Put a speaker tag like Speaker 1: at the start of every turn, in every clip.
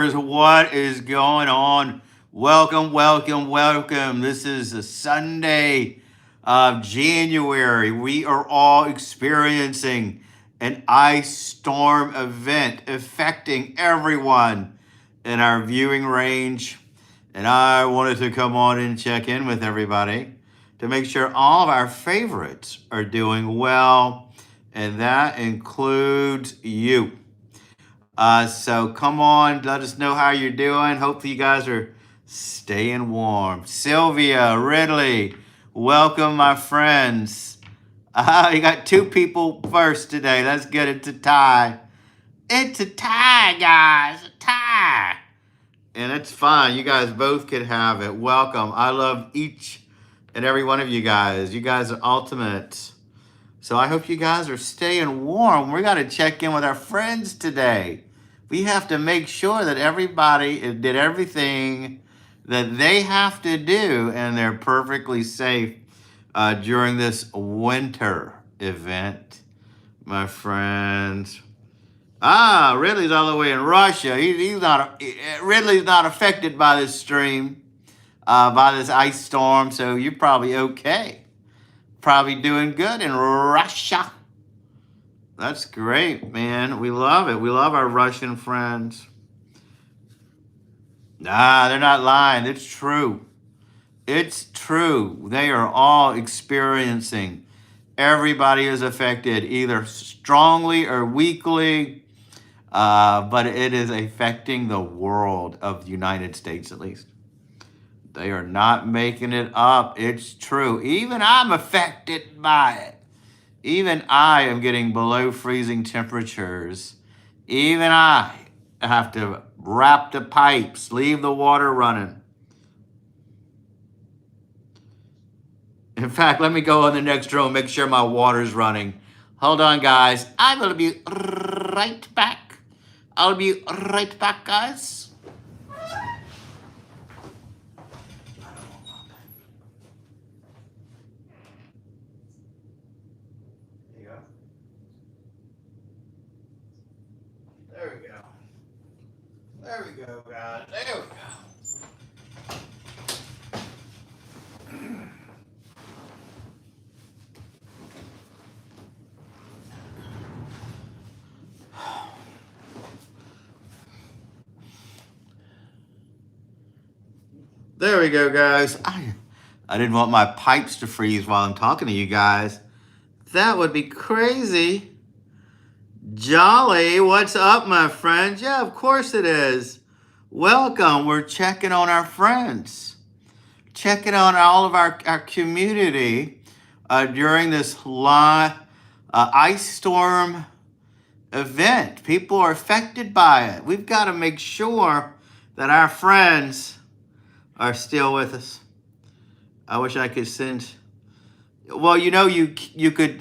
Speaker 1: What is going on? Welcome, welcome, welcome. This is the Sunday of January. We are all experiencing an ice storm event affecting everyone in our viewing range. And I wanted to come on and check in with everybody to make sure all of our favorites are doing well. And that includes you. So come on, let us know how you're doing. Hopefully, you guys are staying warm. Sylvia, Ridley, welcome, my friends. You got two people first today. Let's get it to tie. It's a tie, guys, a tie. And it's fine. You guys both could have it. Welcome. I love each and every one of you guys. You guys are ultimate. So I hope you guys are staying warm. We got to check in with our friends today. We have to make sure that everybody did everything that they have to do and they're perfectly safe during this winter event, my friends. Ridley's all the way in Russia. Ridley's not affected by this stream, by this ice storm, so you're probably okay. Probably doing good in Russia. That's great, man. We love it. We love our Russian friends. Nah, they're not lying. It's true. It's true. They are all experiencing. Everybody is affected, either strongly or weakly, but it is affecting the world of the United States, at least. They are not making it up. It's true. Even I'm affected by it. Even I am getting below freezing temperatures. Even I have to wrap the pipes, leave the water running. In fact, let me go in the next room, make sure my water's running. Hold on, guys. I will be right back. I'll be right back, guys. There we go. There we go, guys. There we go. There we go, guys. I didn't want my pipes to freeze while I'm talking to you guys. That would be crazy. Jolly, what's up, my friends? Yeah, of course it is. Welcome. We're checking on our friends, checking on all of our community during this ice storm event. People are affected by it. We've got to make sure that our friends are still with us. I wish I could send. Well, you could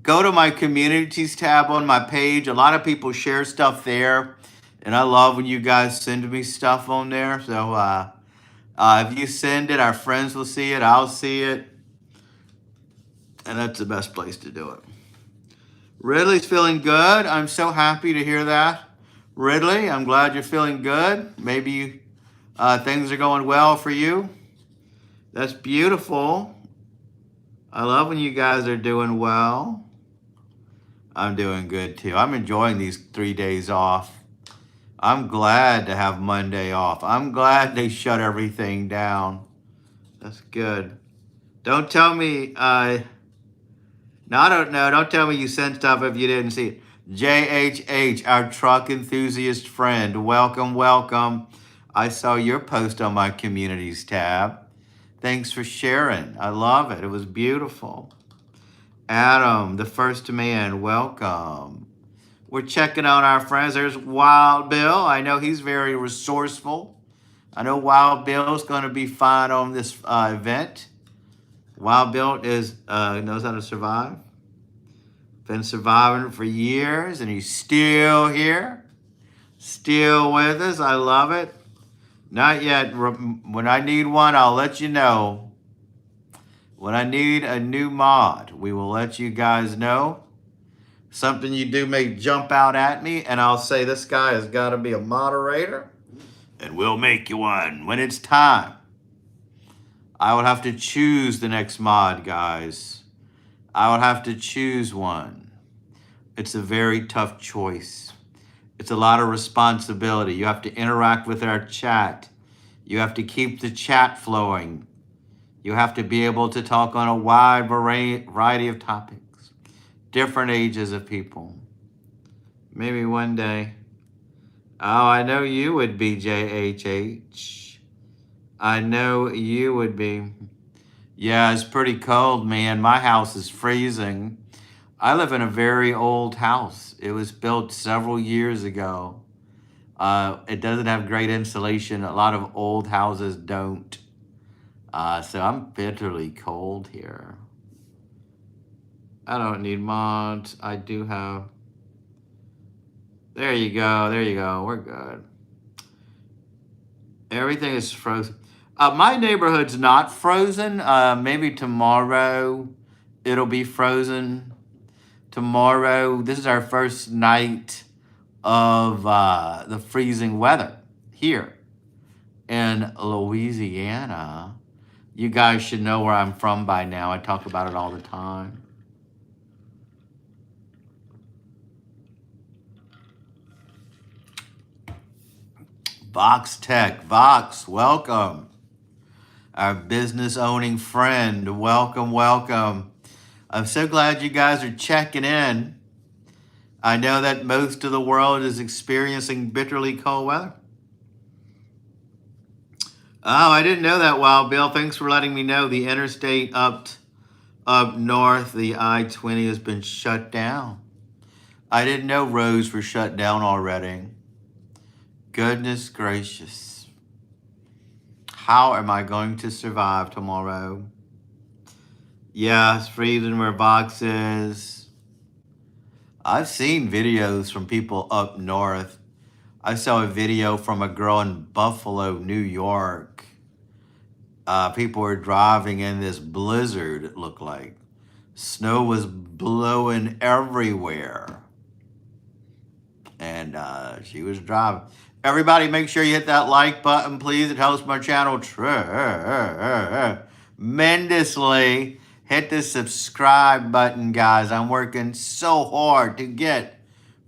Speaker 1: go to my communities tab on my page. A lot of people share stuff there, and I love when you guys send me stuff on there. So if you send it, our friends will see it. I'll see it, and that's the best place to do it. Ridley's feeling good. I'm so happy to hear that. Ridley, I'm glad you're feeling good. Maybe things are going well for you. That's beautiful. I love when you guys are doing well. I'm doing good too. I'm enjoying these 3 days off. I'm glad to have Monday off. I'm glad they shut everything down. That's good. Don't tell me, no, I don't know. Don't tell me you sent stuff if you didn't see it. JHH, our truck enthusiast friend. Welcome, welcome. I saw your post on my communities tab. Thanks for sharing. I love it. It was beautiful. Adam, the first man, welcome. We're checking on our friends. There's Wild Bill. I know he's very resourceful. I know Wild Bill's going to be fine on this event. Wild Bill knows how to survive. Been surviving for years, and he's still here. Still with us. I love it. Not yet. When I need one, I'll let you know. When I need a new mod, we will let you guys know. Something you do may jump out at me, and I'll say, this guy has got to be a moderator, and we'll make you one when it's time. I would have to choose the next mod, guys. I would have to choose one. It's a very tough choice. It's a lot of responsibility. You have to interact with our chat. You have to keep the chat flowing. You have to be able to talk on a wide variety of topics, different ages of people. Maybe one day. Oh, I know you would be, JHH. I know you would be. Yeah, it's pretty cold, man. My house is freezing. I live in a very old house. It was built several years ago. It doesn't have great insulation. A lot of old houses don't. So I'm bitterly cold here. I don't need mods. I do have. There you go. There you go. We're good. Everything is frozen. My neighborhood's not frozen. Maybe tomorrow it'll be frozen. Tomorrow, this is our first night of the freezing weather here in Louisiana. You guys should know where I'm from by now. I talk about it all the time. Vox Tech. Vox, welcome. Our business owning friend. Welcome, welcome. I'm so glad you guys are checking in. I know that most of the world is experiencing bitterly cold weather. Oh, I didn't know that, Wild Bill. Thanks for letting me know. The interstate up north, the I-20 has been shut down. I didn't know roads were shut down already. Goodness gracious. How am I going to survive tomorrow? Yeah, it's freezing where Vox is. I've seen videos from people up north. I saw a video from a girl in Buffalo, New York. People were driving in this blizzard, it looked like. Snow was blowing everywhere. And she was driving. Everybody make sure you hit that like button, please. It helps my channel tremendously. Hit the subscribe button, guys. I'm working so hard to get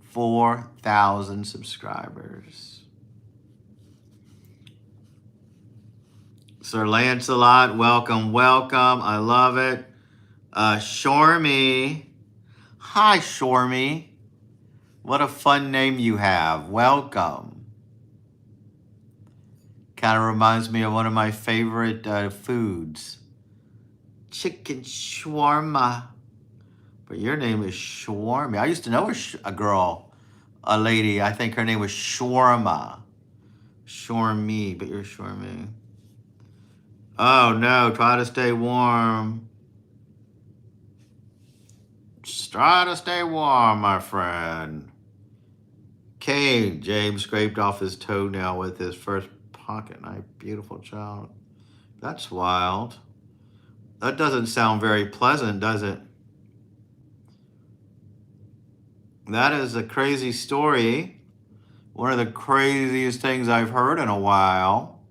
Speaker 1: 4,000 subscribers. Sir Lancelot, welcome, welcome. I love it. Shormy. Hi, Shormy. What a fun name you have. Welcome. Kind of reminds me of one of my favorite foods. Chicken shawarma. But your name is Shawarma. I used to know a girl, a lady. I think her name was Shawarma. Shormy, but you're Shormy. Oh no, try to stay warm. Just try to stay warm, my friend. Kane, James scraped off his toenail with his first pocket knife. Beautiful child. That's wild. That doesn't sound very pleasant, does it? That is a crazy story. One of the craziest things I've heard in a while.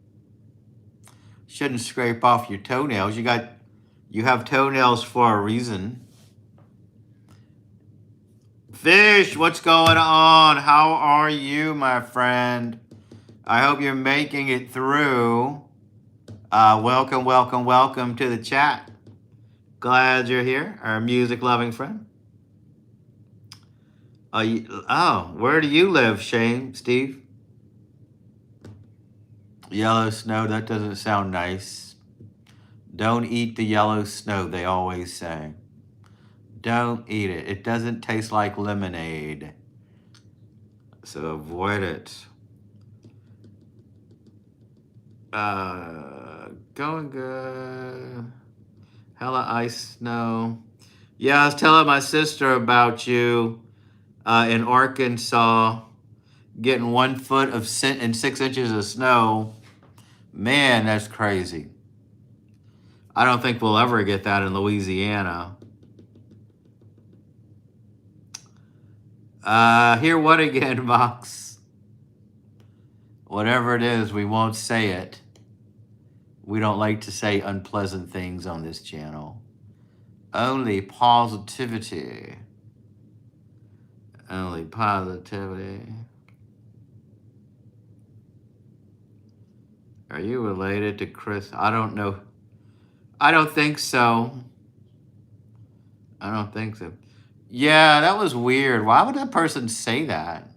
Speaker 1: Shouldn't scrape off your toenails. You have toenails for a reason. Fish, what's going on? How are you, my friend? I hope you're making it through. Welcome, welcome, welcome to the chat. Glad you're here, our music-loving friend. Where do you live, Steve? Yellow snow, that doesn't sound nice. Don't eat the yellow snow, they always say. Don't eat it. It doesn't taste like lemonade. So avoid it. Going good. Hella ice snow. Yeah, I was telling my sister about you in Arkansas getting 1 foot of and 6 inches of snow. Man, that's crazy. I don't think we'll ever get that in Louisiana. Hear what again, Vox? Whatever it is, we won't say it. We don't like to say unpleasant things on this channel. Only positivity. Only positivity. Are you related to Chris? I don't know. I don't think so. I don't think so. Yeah, that was weird. Why would that person say that?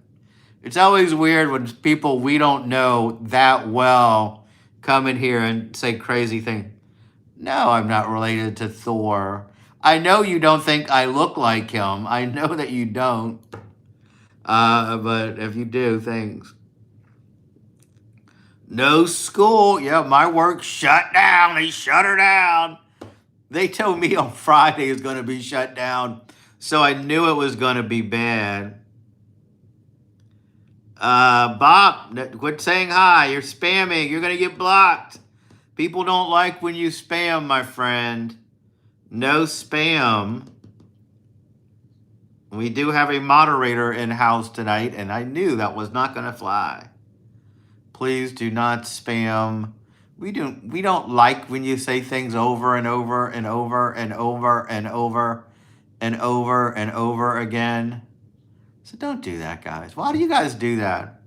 Speaker 1: It's always weird when people we don't know that well come in here and say crazy things. No, I'm not related to Thor. I know you don't think I look like him. I know that you don't. But if you do, thanks. No school. Yeah, my work shut down. They shut her down. They told me on Friday it's going to be shut down. So I knew it was going to be bad. Bob, quit saying hi. You're spamming. You're going to get blocked. People don't like when you spam, my friend. No spam. We do have a moderator in house tonight, and I knew that was not going to fly. Please do not spam. We don't like when you say things over and over and over and over and over and over and over again. So don't do that, guys. Why do you guys do that?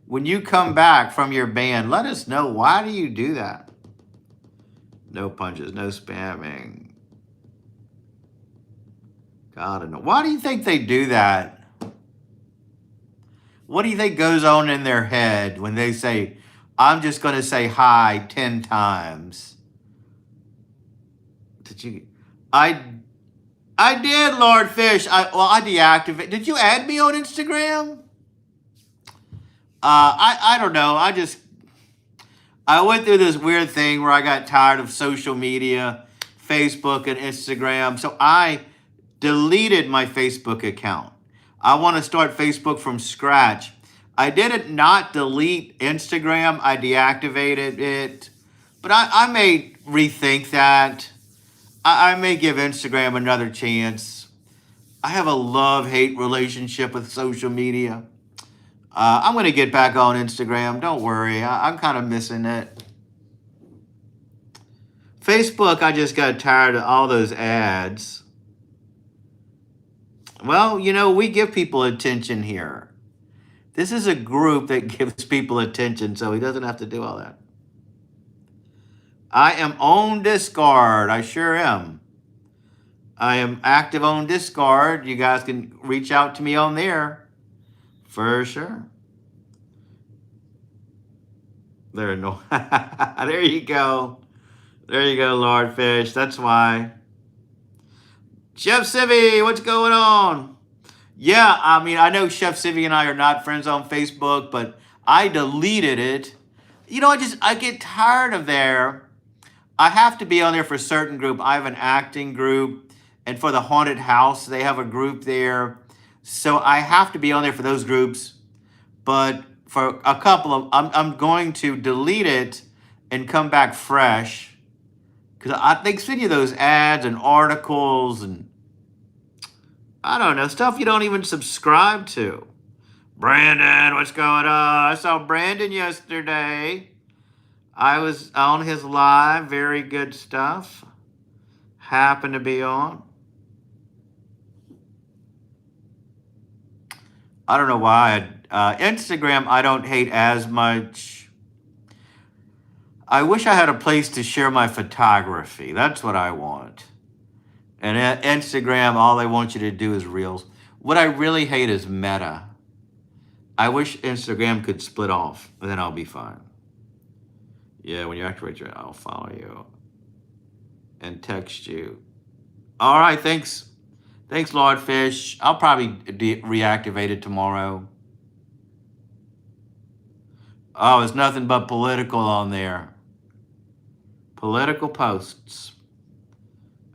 Speaker 1: When you come back from your ban, let us know. Why do you do that? No punches, no spamming. God, no. Why do you think they do that? What do you think goes on in their head when they say, I'm just going to say hi 10 times? Did you? I did, Lord Fish. I deactivated. Did you add me on Instagram? I don't know. I went through this weird thing where I got tired of social media, Facebook and Instagram. So I deleted my Facebook account. I want to start Facebook from scratch. I didn't not delete Instagram. I deactivated it. But I may rethink that. I may give Instagram another chance. I have a love-hate relationship with social media. I'm going to get back on Instagram. Don't worry. I'm kind of missing it. Facebook, I just got tired of all those ads. Well, we give people attention here. This is a group that gives people attention, so he doesn't have to do all that. I am on Discord. I sure am. I am active on Discord. You guys can reach out to me on there. For sure. There you go. There you go, Lord Fish. That's why. Chef Civvy, what's going on? Yeah, I know Chef Civvy and I are not friends on Facebook, but I deleted it. I get tired of there. I have to be on there for a certain group. I have an acting group, and for the haunted house, they have a group there. So I have to be on there for those groups. But for a couple of, I'm going to delete it and come back fresh. Because they send you those ads and articles and I don't know, stuff you don't even subscribe to. Brandon, what's going on? I saw Brandon yesterday. I was on his live. Very good stuff. Happened to be on. I don't know why. Instagram, I don't hate as much. I wish I had a place to share my photography. That's what I want. And at Instagram, all they want you to do is reels. What I really hate is Meta. I wish Instagram could split off, and then I'll be fine. Yeah, when you activate your, I'll follow you and text you. All right, thanks. Thanks, Lord Fish. I'll probably reactivate it tomorrow. Oh, it's nothing but political on there. Political posts.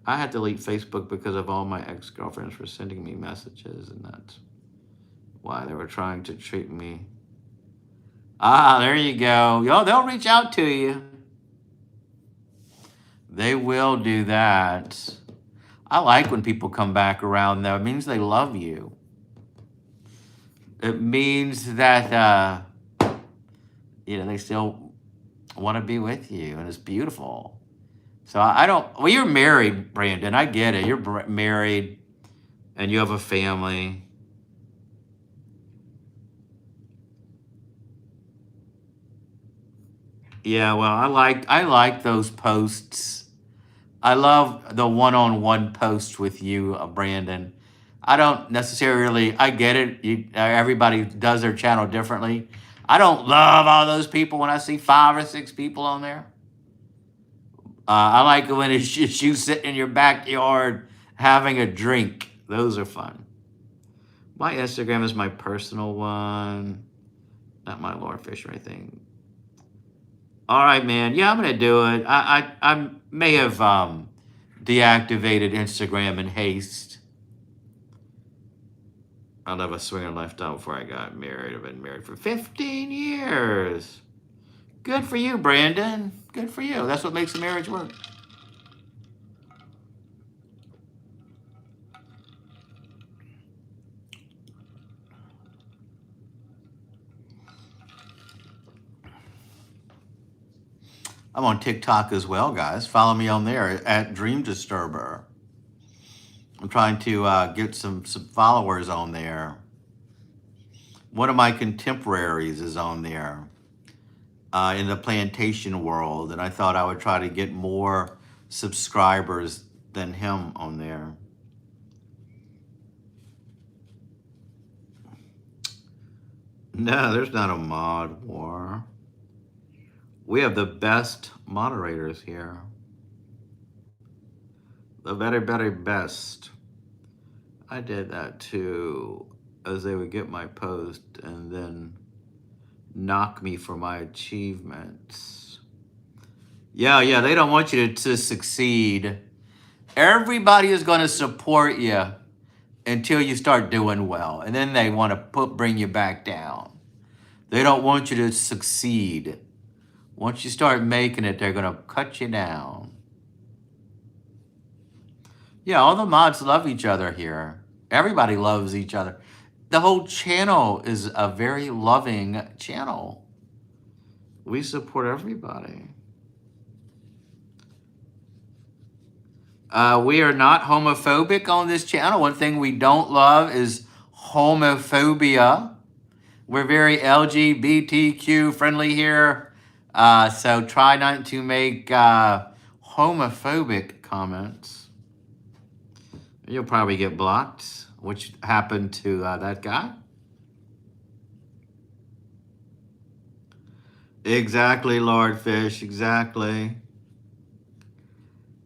Speaker 1: I had to delete Facebook because of all my ex-girlfriends for sending me messages, and that's why they were trying to treat me. There you go. Yo, they'll reach out to you. They will do that. I like when people come back around, though. It means they love you. It means that they still want to be with you, and it's beautiful. So I don't. Well, you're married, Brandon. I get it. You're married, and you have a family. Yeah. Well, I like those posts. I love the one-on-one posts with you, Brandon. I don't necessarily. I get it. Everybody does their channel differently. I don't love all those people when I see 5 or 6 people on there. I like it when it's just you sitting in your backyard having a drink. Those are fun. My Instagram is my personal one, not my Lord Fisher, I think. All right, man. Yeah, I'm gonna do it. I may have deactivated Instagram in haste. I'll have a swinger lifestyle before I got married. I've been married for 15 years. Good for you, Brandon. Good for you. That's what makes a marriage work. I'm on TikTok as well, guys. Follow me on there at dreamdisturber. I'm trying to get some followers on there. One of my contemporaries is on there in the plantation world, and I thought I would try to get more subscribers than him on there. No, there's not a mod war. We have the best moderators here. The very, very best. I did that too, as they would get my post and then knock me for my achievements. Yeah, they don't want you to succeed. Everybody is going to support you until you start doing well, and then they want to bring you back down. They don't want you to succeed. Once you start making it, they're going to cut you down. Yeah, all the mods love each other here. Everybody loves each other. The whole channel is a very loving channel. We support everybody. We are not homophobic on this channel. One thing we don't love is homophobia. We're very LGBTQ friendly here. So try not to make homophobic comments. You'll probably get blocked, which happened to that guy. Exactly, Lord Fish, exactly.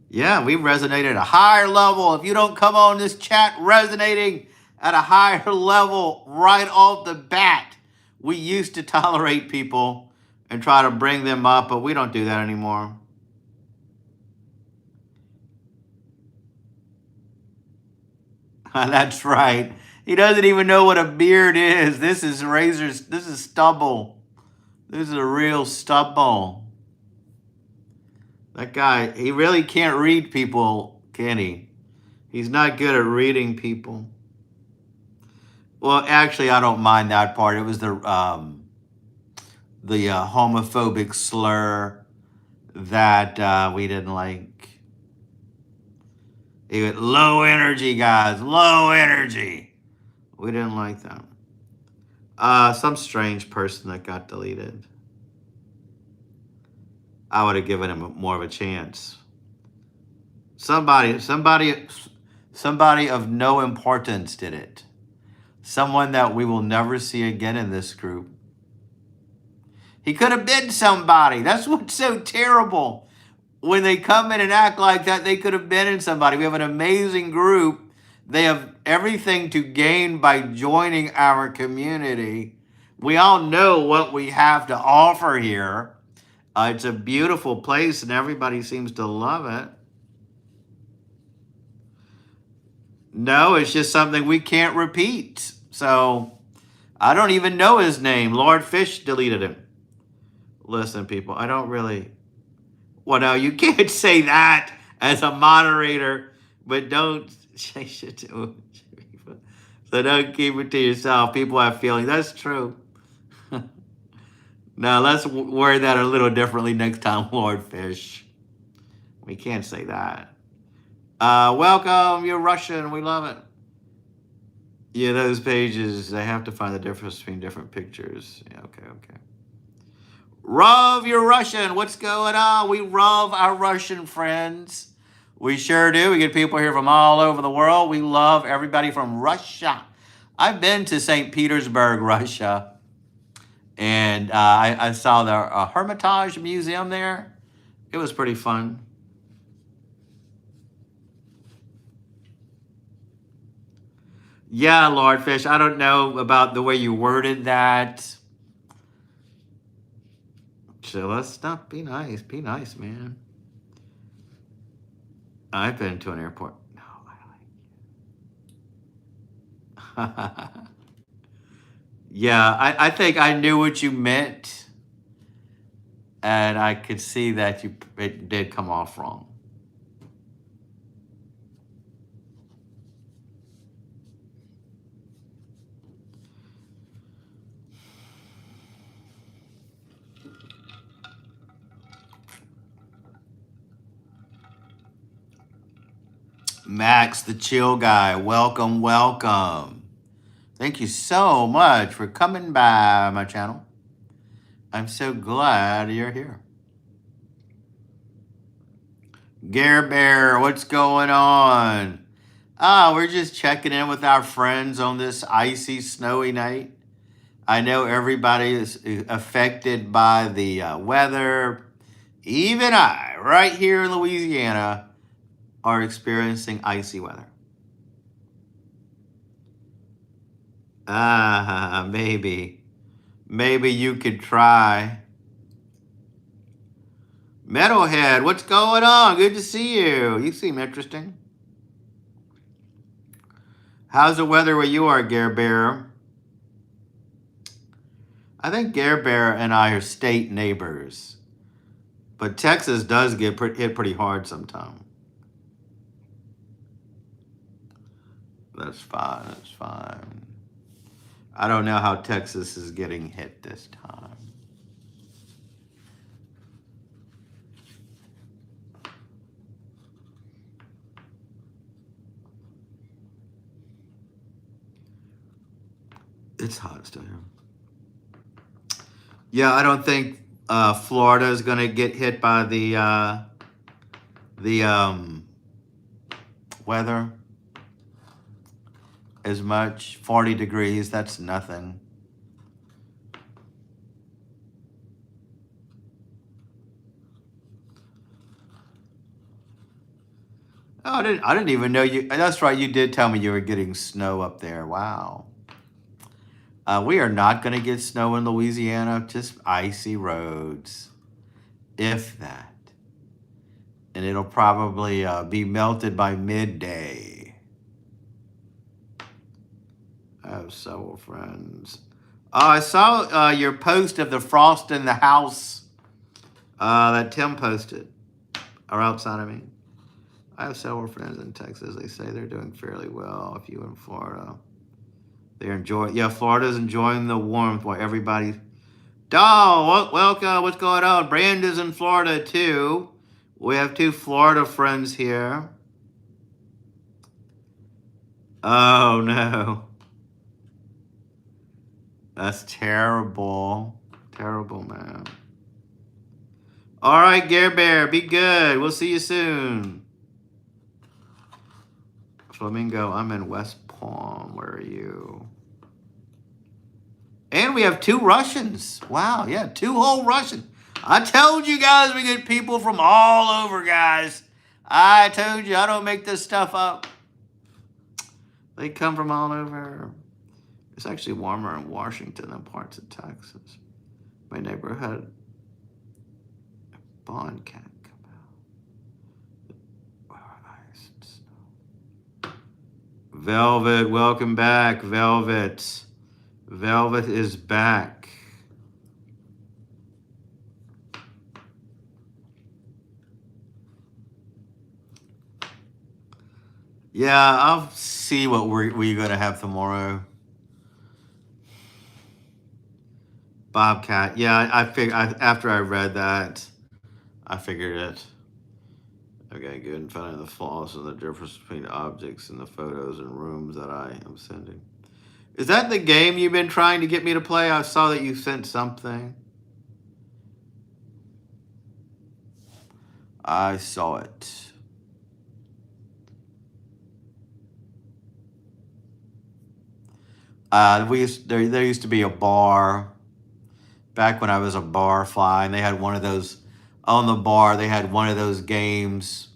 Speaker 1: Yeah, we resonate at a higher level. If you don't come on this chat resonating at a higher level right off the bat, we used to tolerate people and try to bring them up, but we don't do that anymore. That's right. He doesn't even know what a beard is. This is razors. This is stubble. This is a real stubble. That guy, he really can't read people, can he? He's not good at reading people. Well, actually, I don't mind that part. It was the homophobic slur that we didn't like. He went, low energy, guys, low energy. We didn't like that. Some strange person that got deleted. I would have given him more of a chance. Somebody of no importance did it. Someone that we will never see again in this group. He could have been somebody. That's what's so terrible. When they come in and act like that, they could have been in somebody. We have an amazing group. They have everything to gain by joining our community. We all know what we have to offer here. It's a beautiful place and everybody seems to love it. No, it's just something we can't repeat. So I don't even know his name. Lord Fish deleted him. Listen, people, I don't really... Well, no, you can't say that as a moderator, but don't change it to... So don't keep it to yourself. People have feelings. That's true. Now let's word that a little differently next time, Lord Fish. We can't say that. Welcome, you're Russian. We love it. Yeah, those pages, they have to find the difference between different pictures. Yeah, okay, okay. Rov, you're Russian. What's going on? We love our Russian friends. We sure do. We get people here from all over the world. We love everybody from Russia. I've been to St. Petersburg, Russia, and I saw the Hermitage Museum there. It was pretty fun. Yeah, Lord Fish, I don't know about the way you worded that. So let's not be nice. Be nice, man. I've been to an airport. No, I like it. Yeah, I think I knew what you meant, and I could see that it did come off wrong. Max, the chill guy, welcome, welcome. Thank you so much for coming by my channel. I'm so glad you're here. Gare Bear, what's going on? We're just checking in with our friends on this icy, snowy night. I know everybody is affected by the weather. Even I, right here in Louisiana, are experiencing icy weather. Maybe. Maybe you could try. Metalhead, what's going on? Good to see you. You seem interesting. How's the weather where you are, Gare Bear? I think Gare Bear and I are state neighbors. But Texas does get hit pretty hard sometimes. That's fine. That's fine. I don't know how Texas is getting hit this time. It's hot still here. Yeah, I don't think Florida is going to get hit by the weather as much. 40 degrees, that's nothing. Oh, I didn't even know you. That's right, you did tell me you were getting snow up there. Wow. We are not going to get snow in Louisiana, just icy roads, if that. And it'll probably be melted by midday. I have several friends. I saw your post of the frost in the house that Tim posted, or outside of me. I have several friends in Texas. They say they're doing fairly well. If you in Florida, they're enjoying. Yeah, Florida's enjoying the warmth while everybody. Welcome. What's going on? Branda's in Florida too. We have 2 Florida friends here. Oh no. That's terrible. Terrible, man. All right, Gare Bear, be good. We'll see you soon. Flamingo, I'm in West Palm. Where are you? And we have 2 Russians. Wow, yeah, 2 whole Russians. I told you guys we get people from all over, guys. I told you I don't make this stuff up. They come from all over. It's actually warmer in Washington than parts of Texas. My neighborhood, a bond can't come out. Ice and snow. Velvet, welcome back, Velvet. Velvet is back. Yeah, I'll see what we're gonna have tomorrow. Bobcat. Yeah, after I read that, I figured it. Okay, good. And finding the flaws and the difference between objects in the photos and rooms that I am sending. Is that the game you've been trying to get me to play? I saw that you sent something. I saw it. There used to be a bar back when I was a bar fly, and they had one of those on the bar. They had one of those games,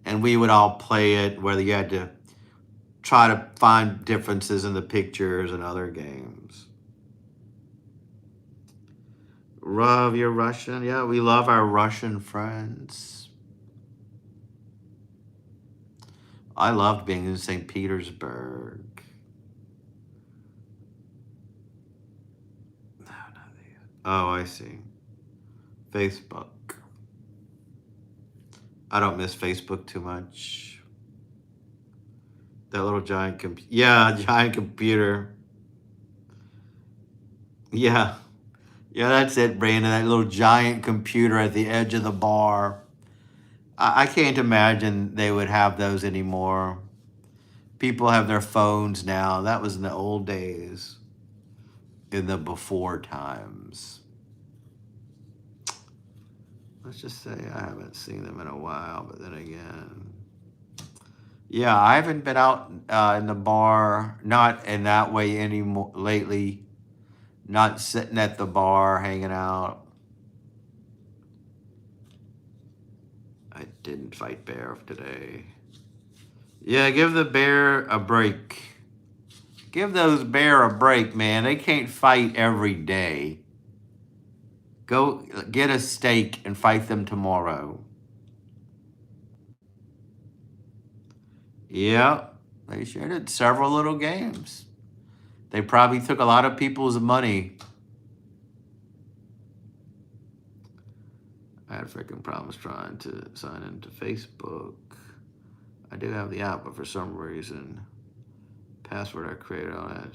Speaker 1: and we would all play it. Whether you had to try to find differences in the pictures and other games. Love your Russian? Yeah, we love our Russian friends. I loved being in St. Petersburg. No, not these. Oh, I see. Facebook. I don't miss Facebook too much. That little giant yeah, giant computer. Yeah. Yeah, that's it, Brandon. That little giant computer at the edge of the bar. I can't imagine they would have those anymore. People have their phones now. That was in the old days, in the before times. Let's just say I haven't seen them in a while, but then again, yeah, I haven't been out in the bar, not in that way anymore lately. Not sitting at the bar hanging out. I didn't fight bear today. Yeah, give the bear a break. Give those bear a break, man. They can't fight every day. Go get a steak and fight them tomorrow. Yeah, they sure did several little games. They probably took a lot of people's money. I had freaking problems trying to sign into Facebook. I do have the app, but for some reason, password I created on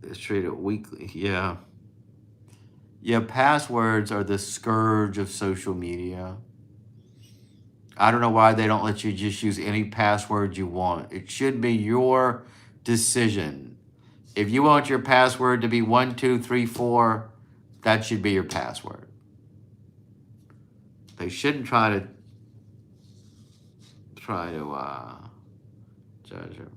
Speaker 1: it is treated weekly. Yeah. Yeah, passwords are the scourge of social media. I don't know why they don't let you just use any password you want. It should be your decision. If you want your password to be 1234, that should be your password. They shouldn't try to judge you.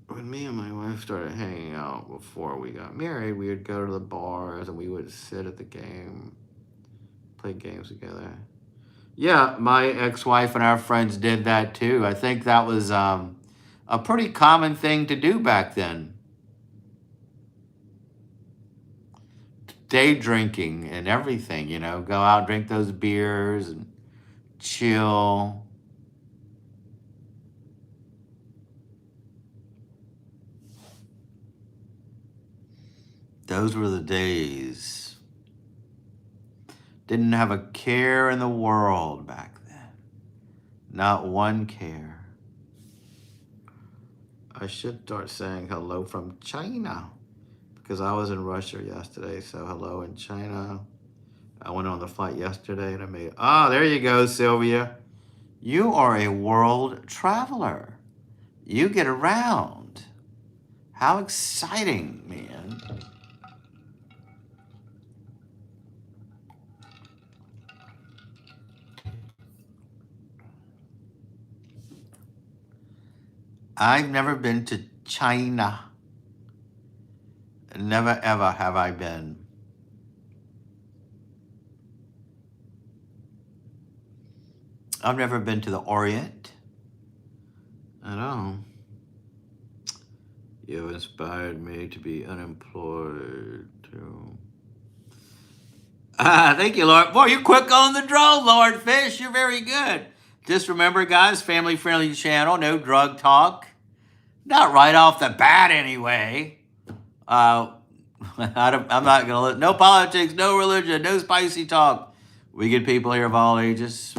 Speaker 1: When me and my wife started hanging out before we got married, we would go to the bars and we would sit at the game, play games together. Yeah, my ex-wife and our friends did that too. I think that was a pretty common thing to do back then. Day drinking and everything, go out, drink those beers and chill. Those were the days. Didn't have a care in the world back then. Not one care. I should start saying hello from China because I was in Russia yesterday. So hello in China. I went on the flight yesterday and I made, there you go, Sylvia. You are a world traveler. You get around. How exciting, man. I've never been to China. Never ever have I been. I've never been to the Orient. I know. You inspired me to be unemployed too. Thank you, Lord. Boy, you're quick on the draw, Lord Fish. You're very good. Just remember, guys, family-friendly channel, no drug talk. Not right off the bat, anyway. I'm not going to let, no politics, no religion, no spicy talk. We get people here of all ages.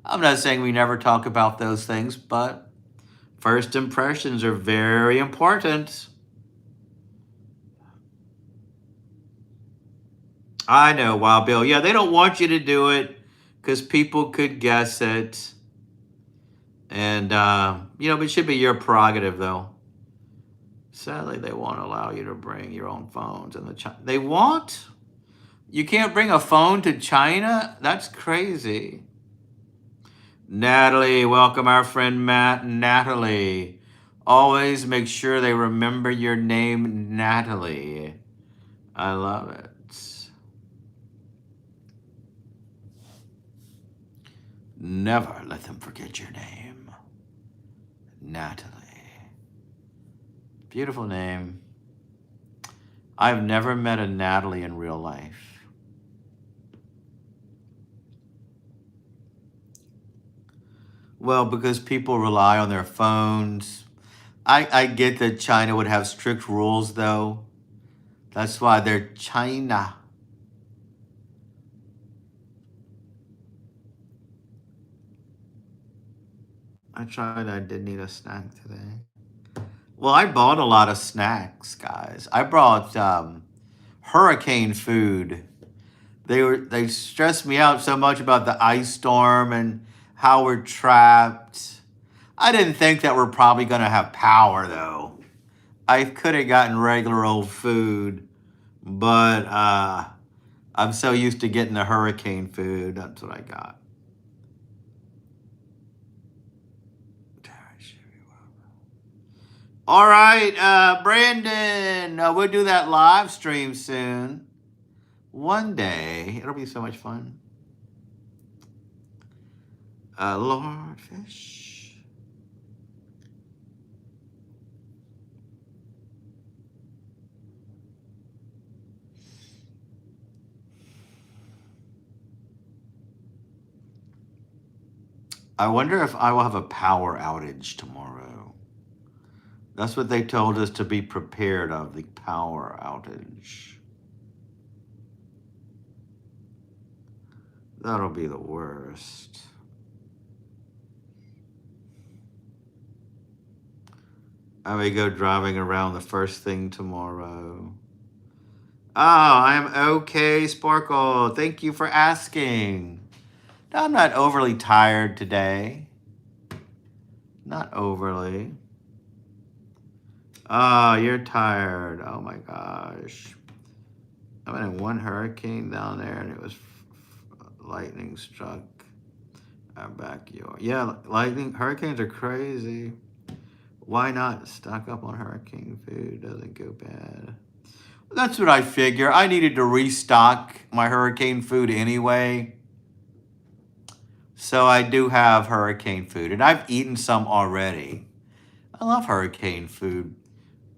Speaker 1: I'm not saying we never talk about those things, but first impressions are very important. I know, Wild Bill. Yeah, they don't want you to do it because people could guess it. And, it should be your prerogative, though. Sadly, they won't allow you to bring your own phones. They won't? You can't bring a phone to China? That's crazy. Natalie, welcome our friend Matt. Natalie. Always make sure they remember your name, Natalie. I love it. Never let them forget your name. Natalie. Beautiful name. I've never met a Natalie in real life. Well, because people rely on their phones. I get that China would have strict rules, though. That's why they're China. I didn't eat a snack today. Well, I bought a lot of snacks, guys. I brought hurricane food. They stressed me out so much about the ice storm and how we're trapped. I didn't think that we're probably going to have power, though. I could have gotten regular old food, but I'm so used to getting the hurricane food. That's what I got. All right, Brandon, we'll do that live stream soon. One day. It'll be so much fun. Lord Fish. I wonder if I will have a power outage tomorrow. That's what they told us to be prepared of, the power outage. That'll be the worst. I may go driving around the first thing tomorrow. Oh, I'm okay, Sparkle. Thank you for asking. No, I'm not overly tired today. Not overly. Oh, you're tired. Oh my gosh. I went in one hurricane down there and it was lightning struck our backyard. Yeah, hurricanes are crazy. Why not stock up on hurricane food? Doesn't go bad. That's what I figure. I needed to restock my hurricane food anyway. So I do have hurricane food, and I've eaten some already. I love hurricane food.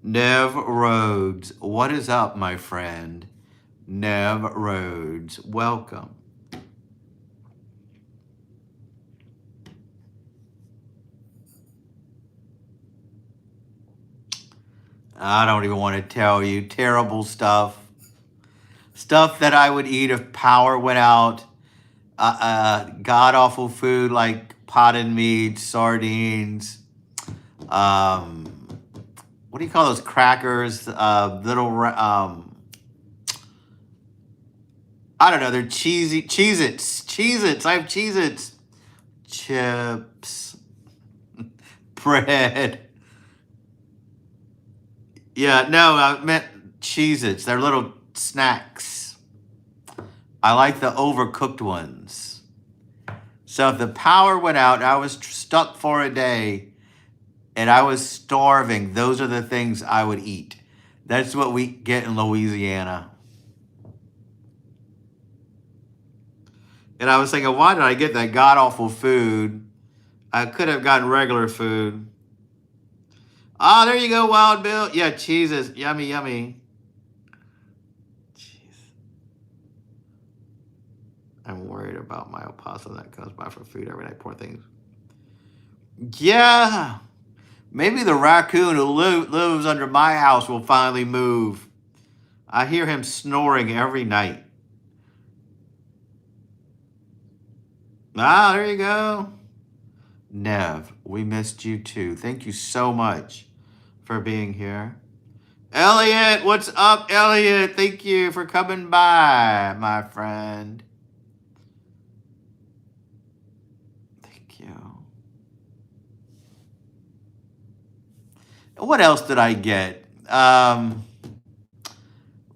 Speaker 1: Nev Rhodes, what is up, my friend? Nev Rhodes, welcome. I don't even want to tell you. Terrible stuff. Stuff that I would eat if power went out. God-awful food like potted meat, sardines. What do you call those crackers? I don't know. They're cheesy. Cheez-Its. Cheez-Its. I have Cheez-Its. Chips. Bread. Yeah, no, I meant Cheez-Its. They're little snacks. I like the overcooked ones. So if the power went out and I was stuck for a day and I was starving, those are the things I would eat. That's what we get in Louisiana. And I was thinking, why did I get that god-awful food? I could have gotten regular food. Ah, there you go, Wild Bill. Yeah, cheese is yummy, yummy. Jeez. I'm worried about my opossum that comes by for food every night. Poor things. Yeah. Maybe the raccoon who lives under my house will finally move. I hear him snoring every night. Ah, there you go. Nev, we missed you too. Thank you so much for being here. Elliot, what's up, Elliot? Thank you for coming by, my friend. Thank you. What else did I get?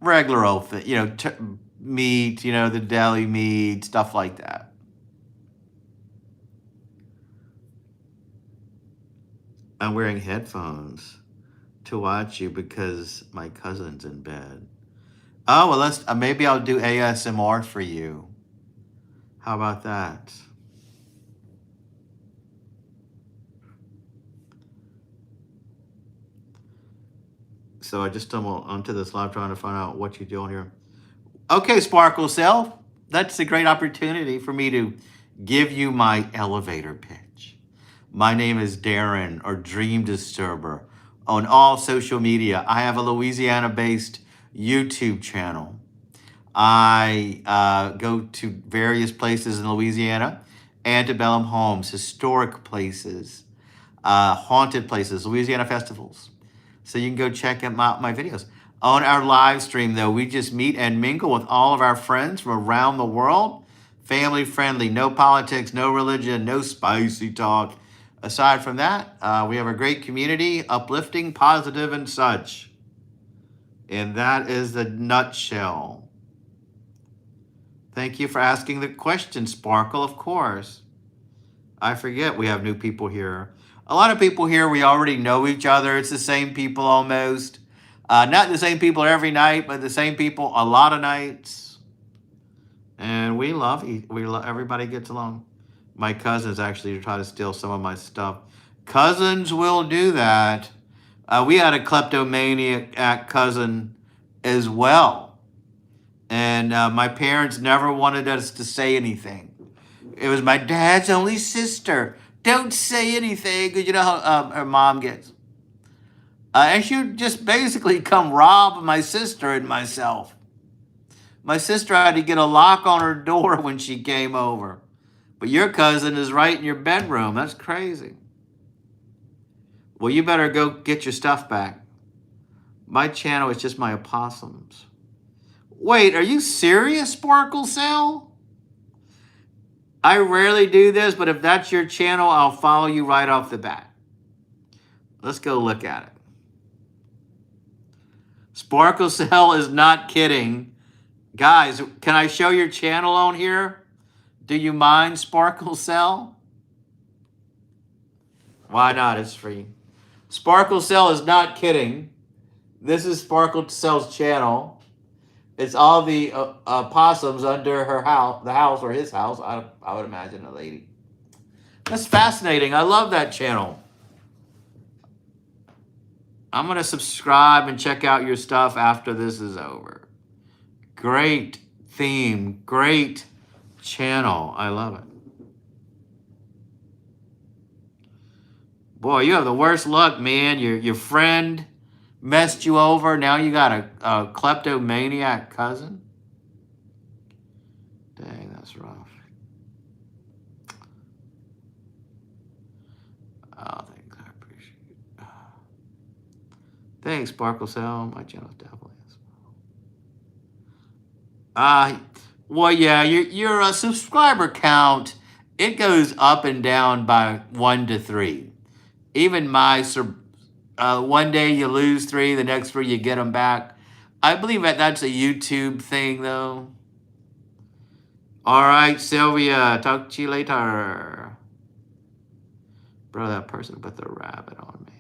Speaker 1: Regular old thing, meat, the deli meat, stuff like that. I'm wearing headphones to watch you because my cousin's in bed. Oh, well, maybe I'll do ASMR for you. How about that? So I just stumbled onto this live trying to find out what you're doing here. Okay, Sparkle Self, that's a great opportunity for me to give you my elevator pitch. My name is Darren, or Dream Disturber, on all social media. I have a Louisiana-based YouTube channel. I go to various places in Louisiana, antebellum homes, historic places, haunted places, Louisiana festivals. So you can go check out my videos. On our live stream, though, we just meet and mingle with all of our friends from around the world. Family friendly, no politics, no religion, no spicy talk. Aside from that, we have a great community, uplifting, positive, and such. And that is the nutshell. Thank you for asking the question, Sparkle, of course. I forget we have new people here. A lot of people here, we already know each other. It's the same people almost. Not the same people every night, but the same people a lot of nights. And we love everybody gets along. My cousins actually try to steal some of my stuff. Cousins will do that. We had a kleptomaniac cousin as well. And my parents never wanted us to say anything. It was my dad's only sister. Don't say anything, because you know how her mom gets. And she would just basically come rob my sister and myself. My sister had to get a lock on her door when she came over. But your cousin is right in your bedroom. That's crazy. Well, you better go get your stuff back. My channel is just my opossums. Wait, are you serious, Sparkle Cell? I rarely do this, but if that's your channel, I'll follow you right off the bat. Let's go look at it. Sparkle Cell is not kidding. Guys, can I show your channel on here? Do you mind, Sparkle Cell? Why not? It's free. Sparkle Cell is not kidding. This is Sparkle Cell's channel. It's all the possums under her house, the house or his house. I would imagine a lady. That's fascinating. I love that channel. I'm going to subscribe and check out your stuff after this is over. Great theme. Great channel. I love it. Boy, you have the worst luck, man. Your friend messed you over. Now you got a kleptomaniac cousin. Dang, that's rough. Oh, thanks. I appreciate it. Thanks, Sparkle Cell. My channel's definitely well, yeah, your subscriber count, it goes up and down by 1 to 3. Even my one day you lose 3, the next 3 you get them back. I believe that's a YouTube thing, though. All right, Sylvia, talk to you later. Bro, that person put the rabbit on me.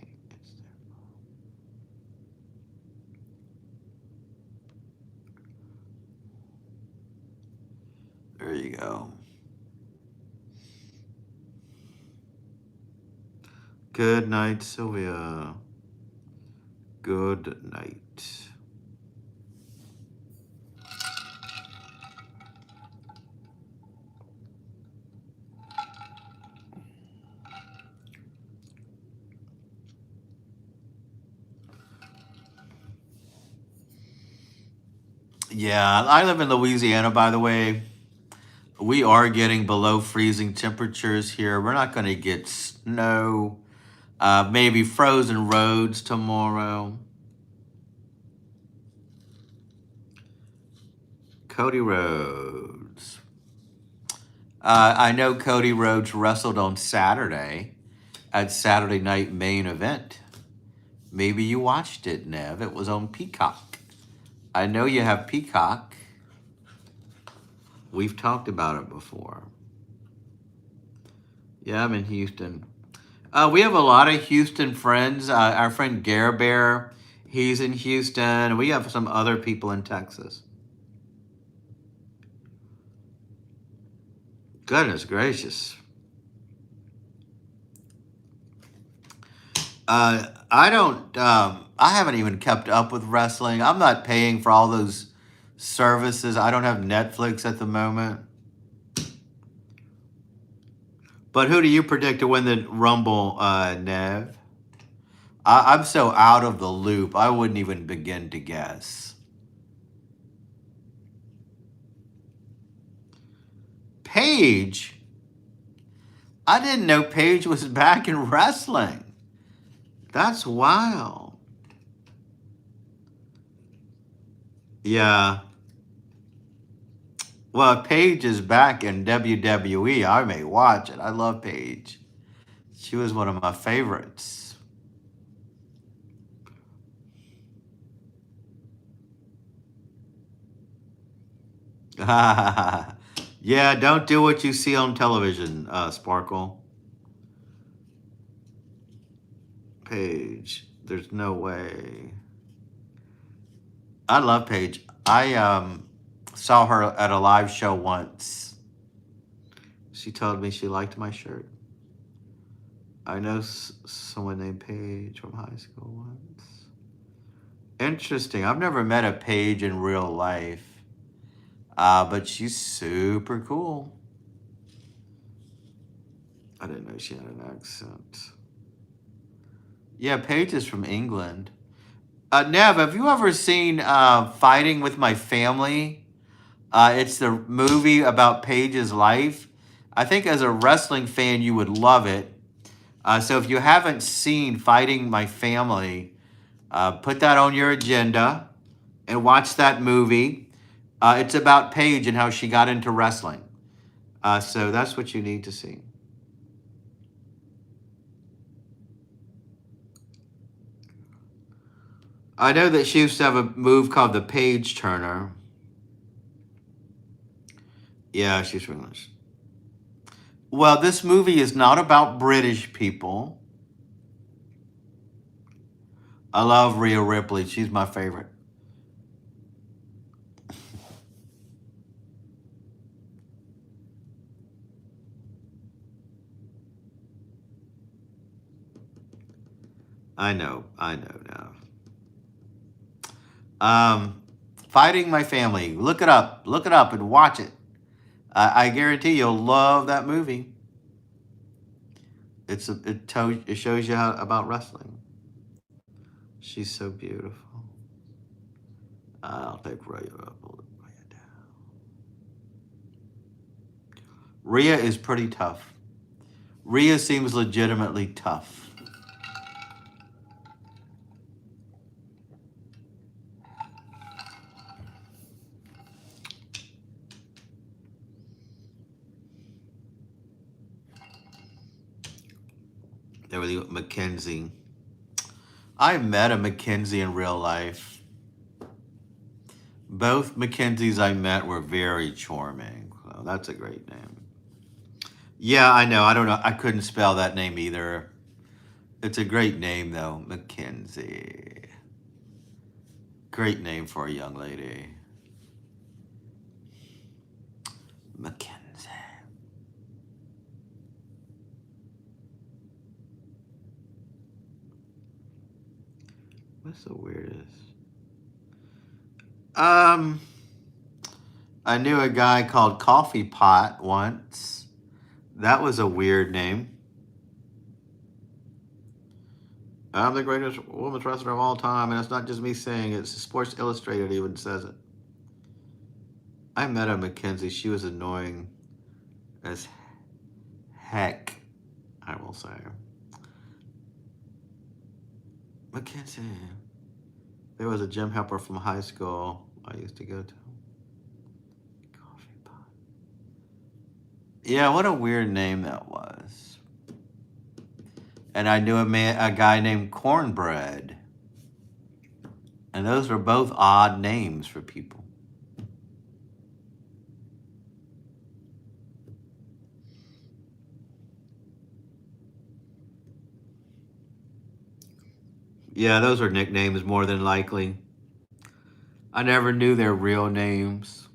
Speaker 1: There you go. Good night, Sylvia. Good night. Yeah, I live in Louisiana, by the way. We are getting below freezing temperatures here. We're not going to get snow. Maybe frozen roads tomorrow. Cody Rhodes. I know Cody Rhodes wrestled on Saturday at Saturday Night Main Event. Maybe you watched it, Nev. It was on Peacock. I know you have Peacock. We've talked about it before. Yeah, I'm in Houston. We have a lot of Houston friends. Our friend Gare Bear, he's in Houston. We have some other people in Texas. Goodness gracious. I don't, I haven't even kept up with wrestling. I'm not paying for all those services. I don't have Netflix at the moment. But who do you predict to win the Rumble, Nev? I'm so out of the loop, I wouldn't even begin to guess. Paige? I didn't know Paige was back in wrestling. That's wild. Yeah. Well, if Paige is back in WWE, I may watch it. I love Paige. She was one of my favorites. Yeah, don't do what you see on television, Sparkle. Paige, there's no way. I love Paige. I saw her at a live show once. She told me she liked my shirt. I know someone named Paige from high school once. Interesting. I've never met a Paige in real life, but she's super cool. I didn't know she had an accent. Yeah, Paige is from England. Nev, have you ever seen Fighting with My Family? It's the movie about Paige's life. I think as a wrestling fan, you would love it. So if you haven't seen Fighting My Family, put that on your agenda and watch that movie. It's about Paige and how she got into wrestling. So that's what you need to see. I know that she used to have a move called the Page Turner. Yeah, she's from English. Well, this movie is not about British people. I love Rhea Ripley. She's my favorite. I know now. Fighting My Family. Look it up and watch it. I guarantee you'll love that movie. It shows you about wrestling. She's so beautiful. I'll take Rhea up. Rhea down. Rhea is pretty tough. Rhea seems legitimately tough. There was Mackenzie. I met a Mackenzie in real life. Both Mackenzies I met were very charming. So that's a great name. Yeah, I know. I don't know. I couldn't spell that name either. It's a great name, though. Mackenzie. Great name for a young lady. Mackenzie. What's the weirdest? I knew a guy called Coffee Pot once. That was a weird name. I'm the greatest women's wrestler of all time, and it's not just me saying it. It's Sports Illustrated even says it. I met a Mackenzie. She was annoying. as heck, I will say. Mackenzie. There was a gym helper from high school I used to go to. Coffee pot. Yeah, what a weird name that was. And I knew a guy named Cornbread. And those were both odd names for people. Yeah, those are nicknames more than likely. I never knew their real names.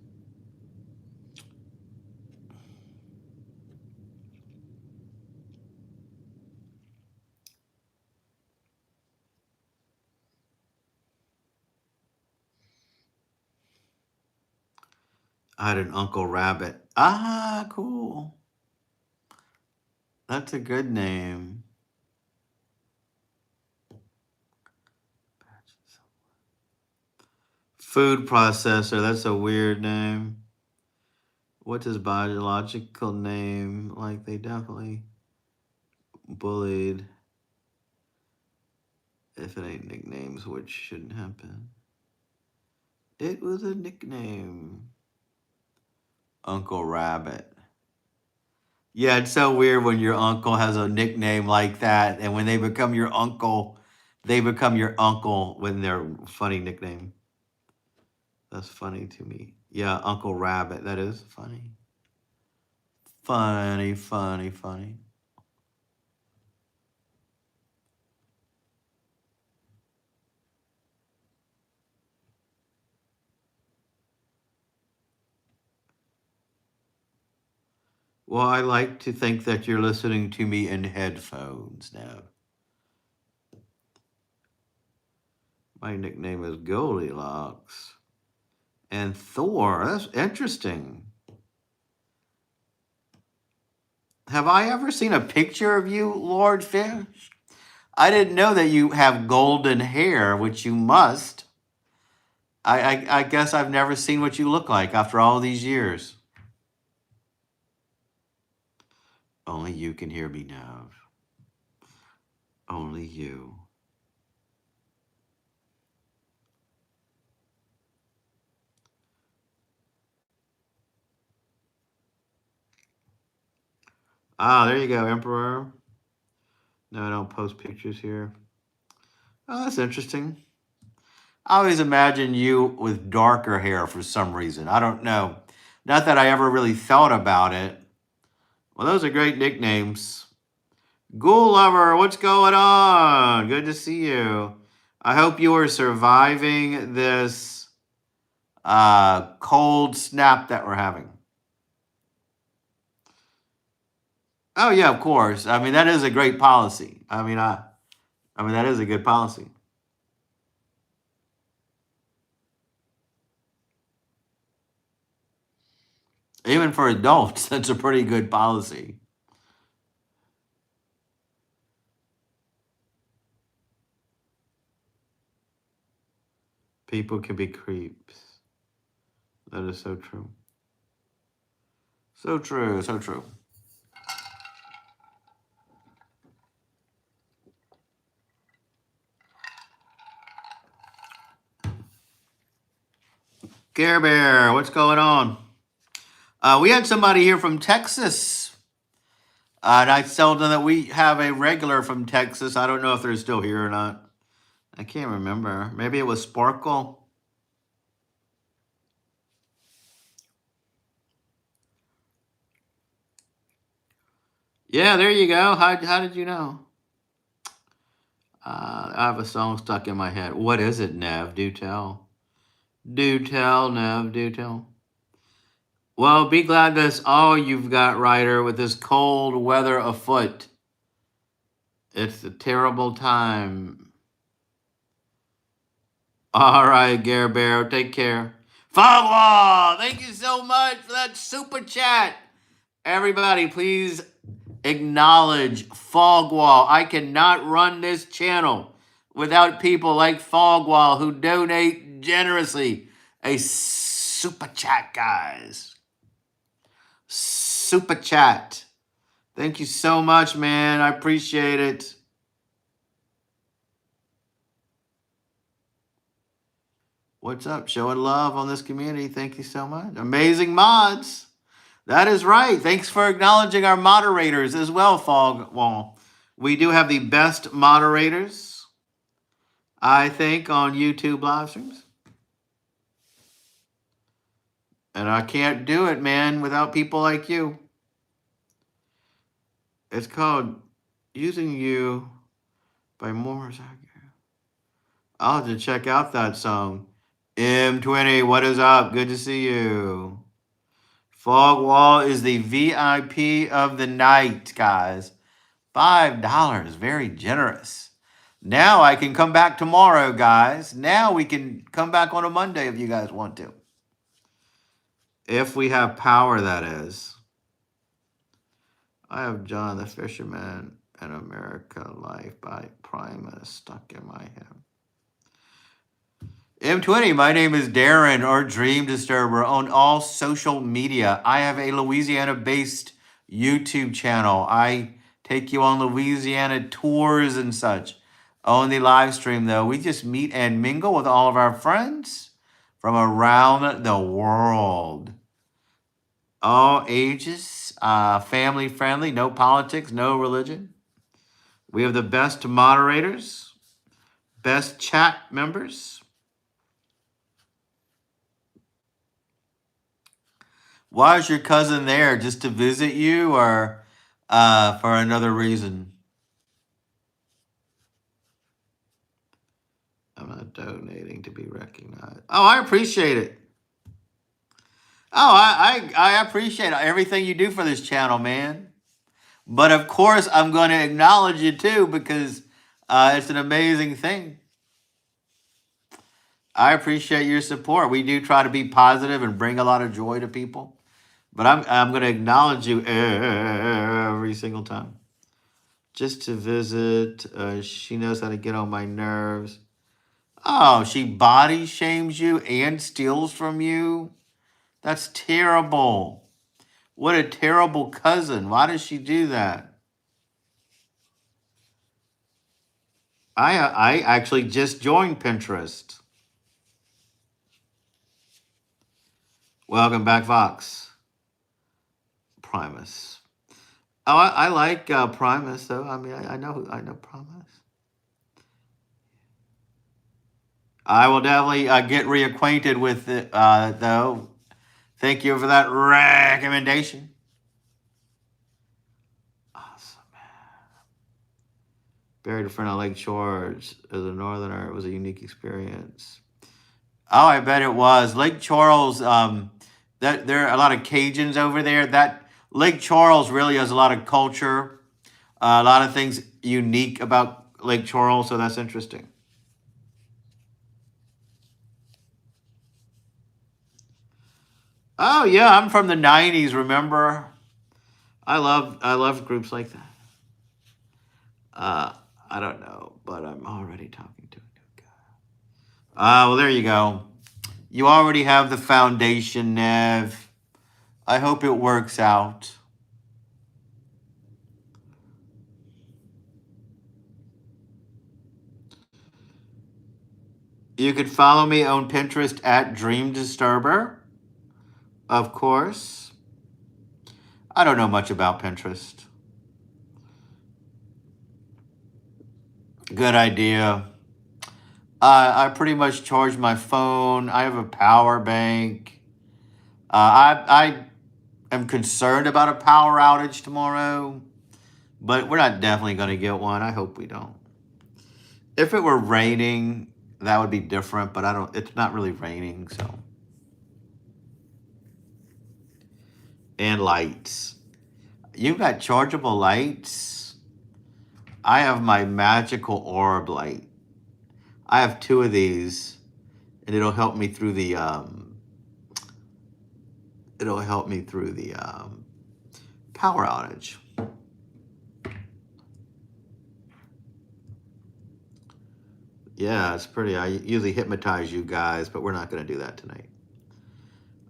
Speaker 1: I had an Uncle Rabbit. Ah, cool. That's a good name. Food processor. That's a weird name. What's his biological name? Like, they definitely bullied. If it ain't nicknames, which shouldn't happen. It was a nickname. Uncle Rabbit. Yeah, it's so weird when your uncle has a nickname like that, and when they become your uncle, they become your uncle when they're funny nickname. That's funny to me. Yeah, Uncle Rabbit. That is funny. Funny, funny, funny. Well, I like to think that you're listening to me in headphones now. My nickname is Goldilocks. And Thor. That's interesting. Have I ever seen a picture of you, Lord Fish? I didn't know that you have golden hair, which you must. I guess I've never seen what you look like after all these years. Only you can hear me now. Only you. Ah, there you go, Emperor. No, I don't post pictures here. Oh, that's interesting. I always imagine you with darker hair for some reason. I don't know. Not that I ever really thought about it. Well, those are great nicknames. Ghoul Lover, what's going on? Good to see you. I hope you are surviving this cold snap that we're having. Oh yeah, of course. I mean, that is a great policy. I mean that is a good policy. Even for adults, that's a pretty good policy. People can be creeps. That is so true. So true, so true. Care Bear, what's going on? We had somebody here from Texas. And I told them that we have a regular from Texas. I don't know if they're still here or not. I can't remember. Maybe it was Sparkle. Yeah, there you go. How did you know? I have a song stuck in my head. What is it, Nev? Do tell. Do tell, Nev. Do tell. Well, be glad that's all you've got, Ryder, with this cold weather afoot. It's a terrible time. All right, Gare Bear, take care. Foglaw, thank you so much for that super chat. Everybody, please acknowledge Fogwall. I cannot run this channel without people like Fogwall who donate generously. A super chat, guys. super chat. Thank you so much, man. I appreciate it. What's up? Showing love on this community. Thank you so much. Amazing mods. That is right. Thanks for acknowledging our moderators as well, Fog Wall. We do have the best moderators, I think, on YouTube live streams. And I can't do it, man, without people like you. It's called Using You by Morris. I'll have to check out that song. M20, what is up? Good to see you. Fog Wall is the VIP of the night, guys. $5, very generous. Now I can come back tomorrow, guys. Now we can come back on a Monday if you guys want to. If we have power, that is. I have John the Fisherman and America Life by Primus stuck in my head. M20, my name is Darren or Dream Disturber on all social media. I have a Louisiana-based YouTube channel. I take you on Louisiana tours and such. On the live stream, though, we just meet and mingle with all of our friends from around the world. All ages, family friendly, no politics, no religion. We have the best moderators, best chat members. Why is your cousin there? Just to visit you or for another reason? I'm not donating to be recognized. Oh, I appreciate it. Oh, I appreciate everything you do for this channel, man. But of course, I'm going to acknowledge you too because it's an amazing thing. I appreciate your support. We do try to be positive and bring a lot of joy to people. But I'm going to acknowledge you every single time. Just to visit. She knows how to get on my nerves. Oh, she body shames you and steals from you? That's terrible. What a terrible cousin. Why does she do that? I actually just joined Pinterest. Welcome back, Vox. Primus. Oh, I like Primus, though. I mean, I know Primus. I will definitely get reacquainted with it, though. Thank you for that recommendation. Awesome, man. Buried a friend on Lake Charles as a northerner. It was a unique experience. Oh, I bet it was. Lake Charles, that there are a lot of Cajuns over there. That Lake Charles really has a lot of culture, a lot of things unique about Lake Charles, so that's interesting. Oh yeah, I'm from the 90s, remember? I love groups like that. I don't know, but I'm already talking to a new guy. Well, there you go. You already have the foundation, Nev. I hope it works out. You could follow me on Pinterest at dreamdisturber, of course. I don't know much about Pinterest. Good idea. I pretty much charge my phone. I have a power bank. I am concerned about a power outage tomorrow, but we're not definitely going to get one. I hope we don't. If it were raining, that would be different, but it's not really raining, so. And lights. You've got chargeable lights? I have my magical orb light. I have 2 of these, and it'll help me through the power outage. Yeah, it's pretty. I usually hypnotize you guys, but we're not going to do that tonight.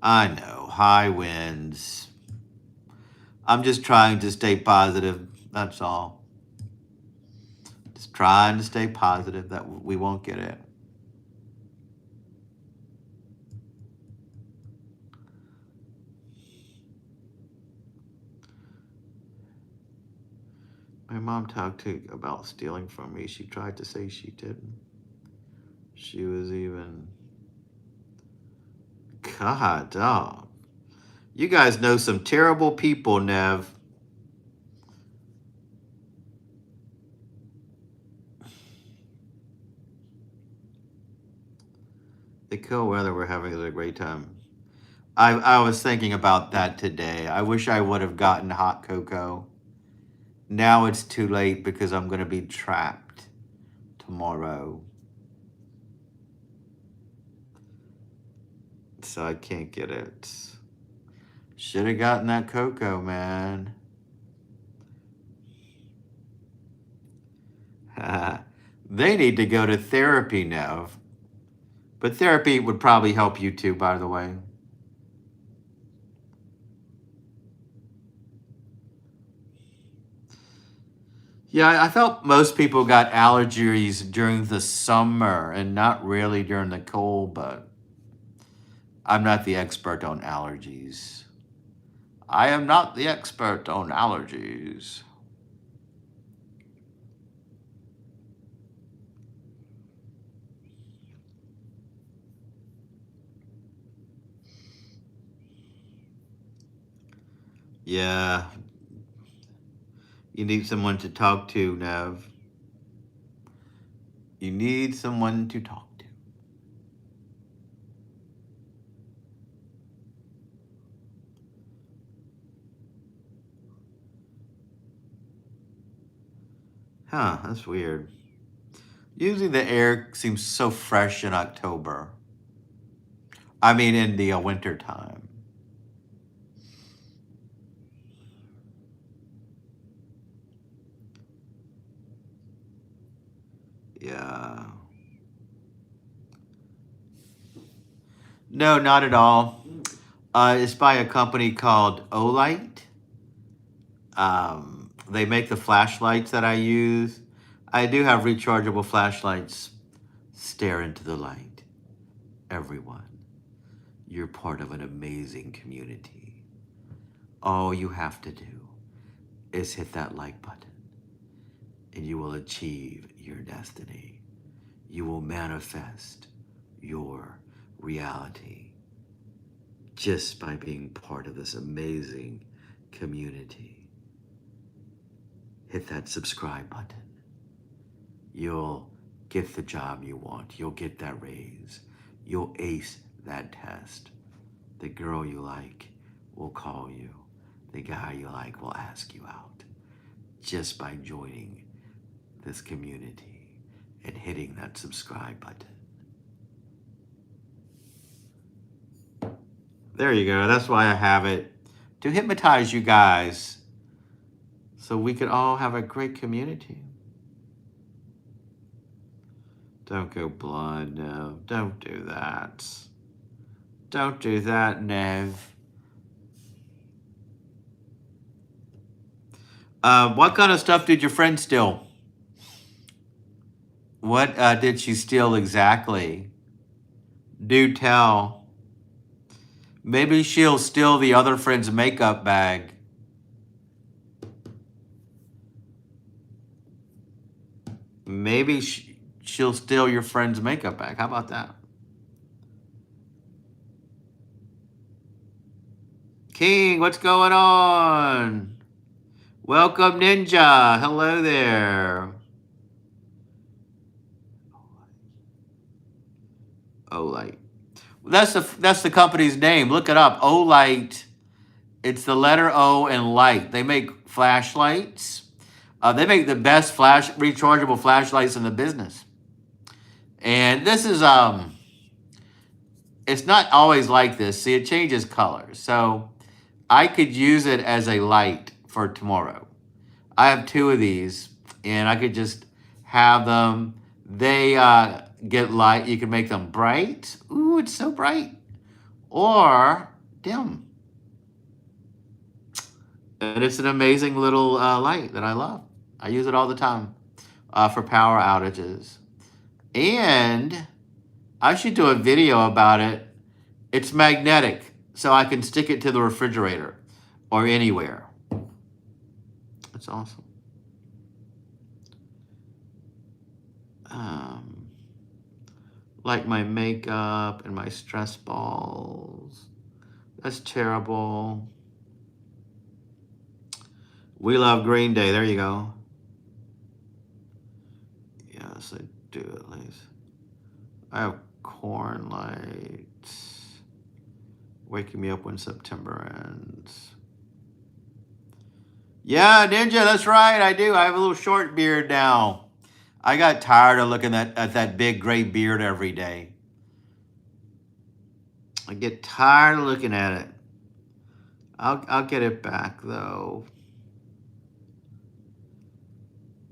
Speaker 1: I know. High winds. I'm just trying to stay positive. That's all. Just trying to stay positive that we won't get it. My mom talked about stealing from me. She tried to say she didn't. She was even... God, dog. You guys know some terrible people, Nev. The cool weather we're having is a great time. I was thinking about that today. I wish I would have gotten hot cocoa. Now it's too late because I'm going to be trapped tomorrow. So I can't get it. Should have gotten that cocoa, man. They need to go to therapy, Nev. But therapy would probably help you too, by the way. Yeah, I felt most people got allergies during the summer and not really during the cold, but I'm not the expert on allergies. I am not the expert on allergies. Yeah. You need someone to talk to, Nev. You need someone to talk to. Huh, that's weird. Usually the air seems so fresh in October. I mean, in the winter time. Yeah. No, not at all. It's by a company called Olight. They make the flashlights that I use. I do have rechargeable flashlights. Stare into the light. Everyone, you're part of an amazing community. All you have to do is hit that like button, and you will achieve your destiny. You will manifest your reality just by being part of this amazing community. Hit that subscribe button. You'll get the job you want. You'll get that raise. You'll ace that test. The girl you like will call you. The guy you like will ask you out just by joining this community and hitting that subscribe button. There you go. That's why I have it, to hypnotize you guys so we could all have a great community. Don't go blind, Nev. Don't do that. Don't do that, Nev. What kind of stuff did your friend steal? What did she steal exactly? Do tell. Maybe she'll steal the other friend's makeup bag. Maybe she'll steal your friend's makeup bag. How about that? King, what's going on? Welcome, Ninja. Hello there. Olight. That's the company's name. Look it up. Olight. It's the letter O and light. They make flashlights. They make the best rechargeable flashlights in the business. And this is it's not always like this. See, it changes colors. So I could use it as a light for tomorrow. I have 2 of these, and I could just have them. They get light. You can make them bright. Ooh, it's so bright. Or dim. And it's an amazing little light that I love. I use it all the time for power outages. And I should do a video about it. It's magnetic, so I can stick it to the refrigerator or anywhere. It's awesome. Like my makeup and my stress balls. That's terrible. We love Green Day. There you go. Yes, I do at least. I have corn lights waking me up when September ends. Yeah, Ninja, that's right. I do. I have a little short beard now. I got tired of looking at that big gray beard every day. I get tired of looking at it. I'll get it back though.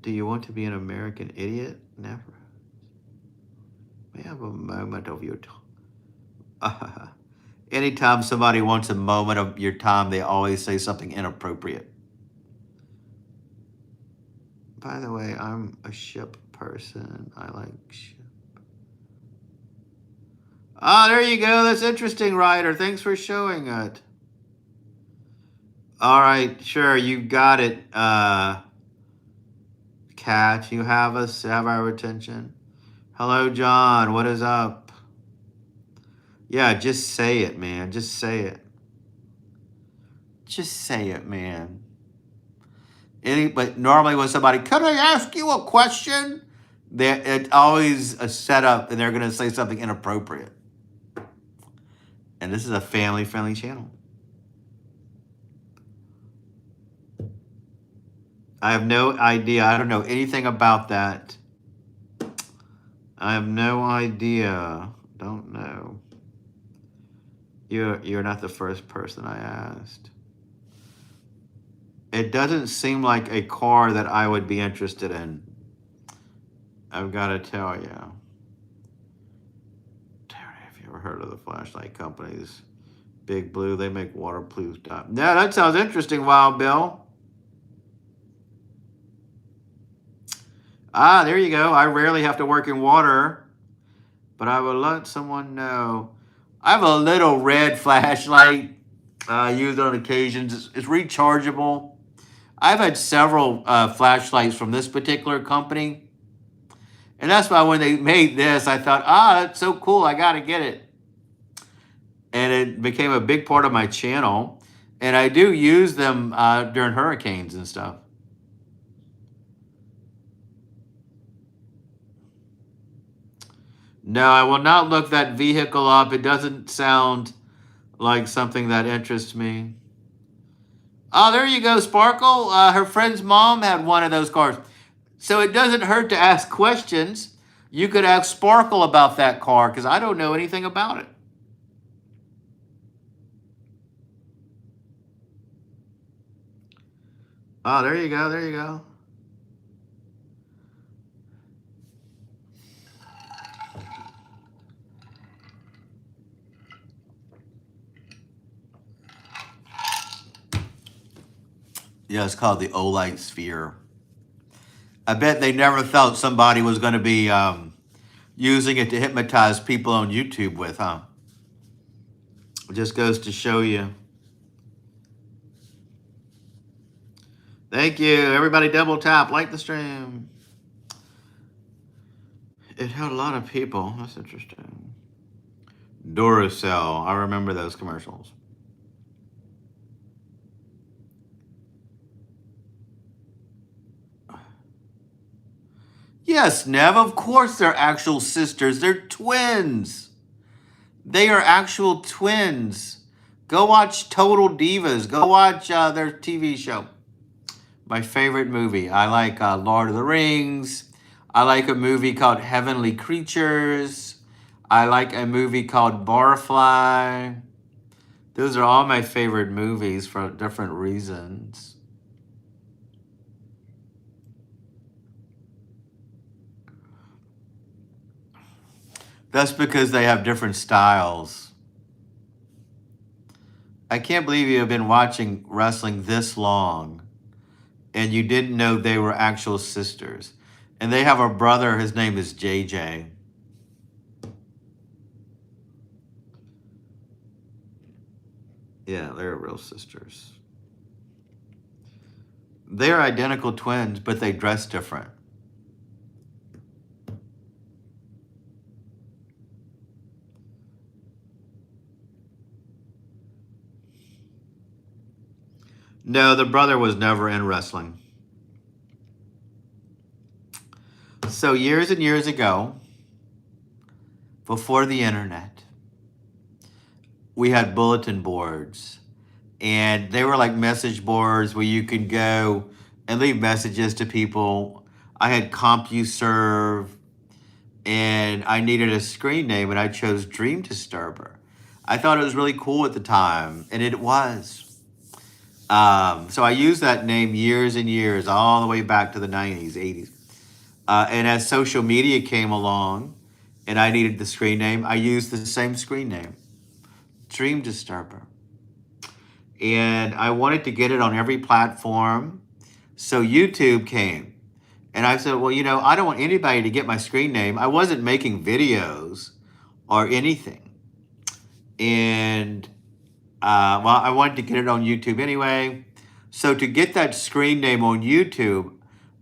Speaker 1: Do you want to be an American idiot? Never. May I have a moment of your time. Anytime somebody wants a moment of your time, they always say something inappropriate. By the way, I'm a ship person. I like ship. Ah, there you go. That's interesting, Ryder. Thanks for showing it. All right, sure, you got it. Cat, you have our attention. Hello, John. What is up? Yeah, just say it, man. Just say it. Just say it, man. But normally when somebody, can I ask you a question? It's always a setup and they're going to say something inappropriate. And this is a family-friendly channel. I have no idea. I don't know anything about that. I have no idea. Don't know. You're not the first person I asked. It doesn't seem like a car that I would be interested in. I've got to tell you. Have you ever heard of the flashlight companies? Big Blue, they make waterproof stuff. Yeah, that sounds interesting, Wild Bill. Ah, there you go. I rarely have to work in water, but I will let someone know. I have a little red flashlight used on occasions. It's rechargeable. I've had several flashlights from this particular company. And that's why when they made this, I thought, that's so cool. I got to get it. And it became a big part of my channel. And I do use them during hurricanes and stuff. No, I will not look that vehicle up. It doesn't sound like something that interests me. Oh, there you go, Sparkle. Her friend's mom had one of those cars. So it doesn't hurt to ask questions. You could ask Sparkle about that car because I don't know anything about it. Oh, there you go. There you go. Yeah, it's called the Olight Sphere. I bet they never thought somebody was going to be using it to hypnotize people on YouTube with, huh? It just goes to show you. Thank you. Everybody double tap, like the stream. It had a lot of people. That's interesting. Duracell. I remember those commercials. Yes, Nev, of course they're actual sisters. They're twins. They are actual twins. Go watch Total Divas. Go watch their TV show. My favorite movie. I like Lord of the Rings. I like a movie called Heavenly Creatures. I like a movie called Barfly. Those are all my favorite movies for different reasons. That's because they have different styles. I can't believe you have been watching wrestling this long and you didn't know they were actual sisters. And they have a brother, his name is JJ. Yeah, they're real sisters. They're identical twins, but they dress different. No, the brother was never in wrestling. So years and years ago, before the internet, we had bulletin boards. And they were like message boards where you could go and leave messages to people. I had CompuServe, and I needed a screen name, and I chose dreamdisturber. I thought it was really cool at the time, and it was. So I used that name years and years, all the way back to the 90s, 80s. And as social media came along and I needed the screen name, I used the same screen name, dreamdisturber. And I wanted to get it on every platform. So YouTube came. And I said, well, I don't want anybody to get my screen name. I wasn't making videos or anything. And well, I wanted to get it on YouTube anyway. So to get that screen name on YouTube,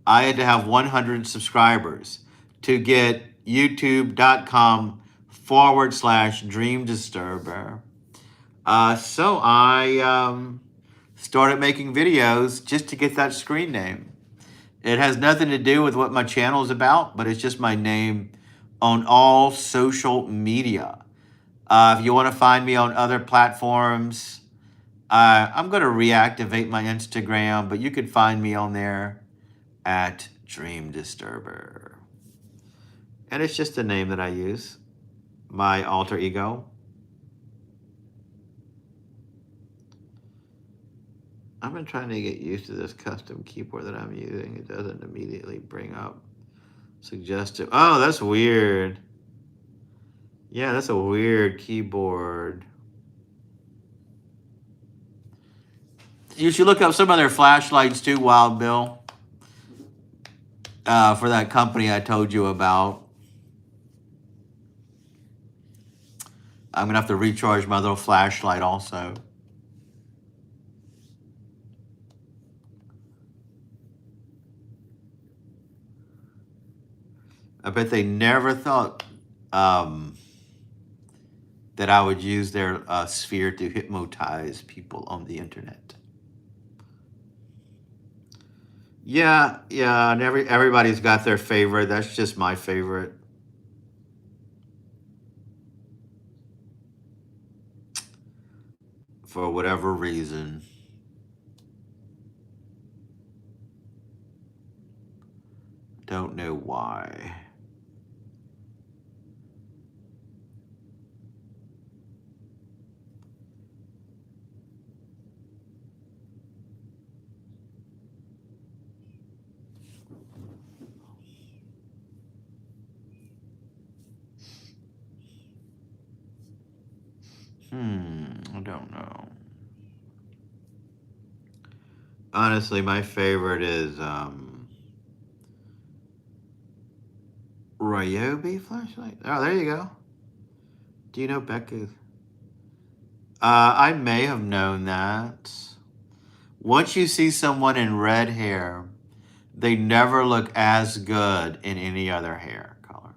Speaker 1: I had to have 100 subscribers to get youtube.com/dreamdisturber. So I started making videos just to get that screen name. It has nothing to do with what my channel is about, but it's just my name on all social media. If you want to find me on other platforms, I'm going to reactivate my Instagram, but you could find me on there at dreamdisturber. And it's just a name that I use, my alter ego. I've been trying to get used to this custom keyboard that I'm using. It doesn't immediately bring up suggestive. Oh, that's weird. Yeah, that's a weird keyboard. You should look up some of their flashlights too, Wild Bill, for that company I told you about. I'm going to have to recharge my little flashlight also. I bet they never thought that I would use their sphere to hypnotize people on the internet. Yeah, and everybody's got their favorite. That's just my favorite. For whatever reason. Don't know why. I don't know. Honestly, my favorite is Ryobi flashlight. Oh, there you go. Do you know Becca? I may have known that. Once you see someone in red hair, they never look as good in any other hair color.